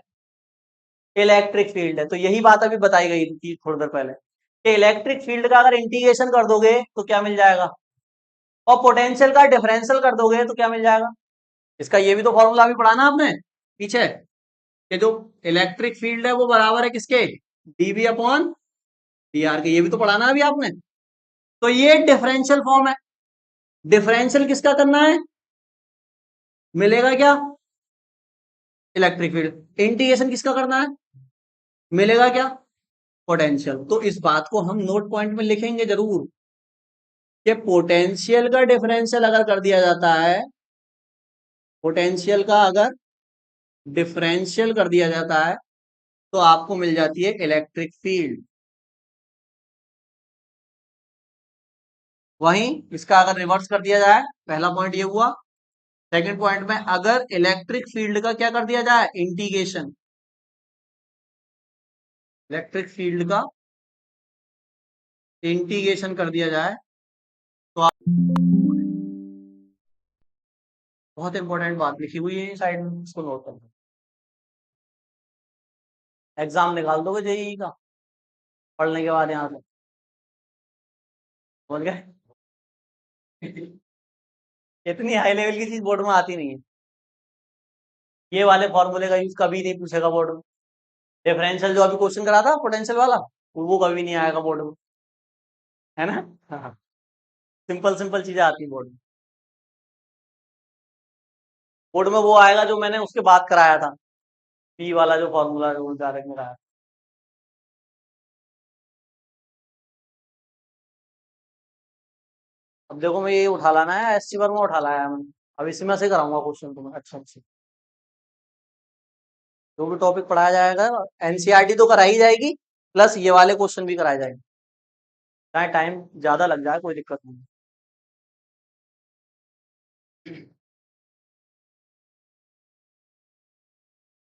Speaker 1: इलेक्ट्रिक फील्ड है। तो यही बात अभी बताई गई थी थोड़ी देर पहले कि इलेक्ट्रिक फील्ड का अगर इंटीग्रेशन कर दोगे तो क्या मिल जाएगा, और पोटेंशियल का डिफरेंशियल कर दोगे तो क्या मिल जाएगा। इसका ये भी तो फॉर्मूला भी पढ़ा ना आपने पीछे, कि जो इलेक्ट्रिक फील्ड है वो बराबर है किसके, डीबी अपॉन डी आर के, ये भी तो पढ़ा ना अभी आपने। तो ये डिफरेंशियल फॉर्म है। डिफरेंशियल किसका करना है, मिलेगा क्या, इलेक्ट्रिक फील्ड। इंटीग्रेशन किसका करना है, मिलेगा क्या, पोटेंशियल। तो इस बात को हम नोट पॉइंट में लिखेंगे जरूर, कि पोटेंशियल का डिफरेंशियल अगर कर दिया जाता है, पोटेंशियल का अगर डिफरेंशियल कर दिया जाता है तो आपको मिल जाती है इलेक्ट्रिक फील्ड। वहीं इसका अगर रिवर्स कर दिया जाए, पहला पॉइंट ये हुआ। सेकंड पॉइंट में अगर इलेक्ट्रिक फील्ड का क्या कर दिया जाए, इंटीग्रेशन, इलेक्ट्रिक फील्ड का इंटीग्रेशन कर दिया जाए तो आप, बहुत इंपॉर्टेंट बात लिखी हुई है साइड में, इसको नोट कर लो। एग्जाम निकाल दोगे जेईई का पढ़ने के बाद यहाँ से, बोल गए। इतनी हाई लेवल की चीज बोर्ड में आती नहीं है। ये वाले फॉर्मूले का यूज कभी नहीं पूछेगा बोर्ड में। डिफरेंशियल जो अभी क्वेश्चन करा था पोटेंशियल वाला, वो कभी नहीं आएगा बोर्ड में, है ना। हाँ, सिंपल सिंपल चीजें आती है बोर्ड में। बोर्ड में वो आएगा जो मैंने उसके बाद कराया था, पी वाला जो फॉर्मूला जो डायरेक्ट में आया। अब देखो मैं ये उठा लाना है, एससी वर्मा उठा लाया है मैंने। अब इसी में से कराऊंगा क्वेश्चन तुम्हें अच्छा अच्छा। जो भी टॉपिक पढ़ाया जाएगा, एनसीईआरटी तो कराई जाएगी, प्लस ये वाले क्वेश्चन भी कराए जाएंगे, चाहे टाइम ज्यादा लग जाए कोई दिक्कत नहीं।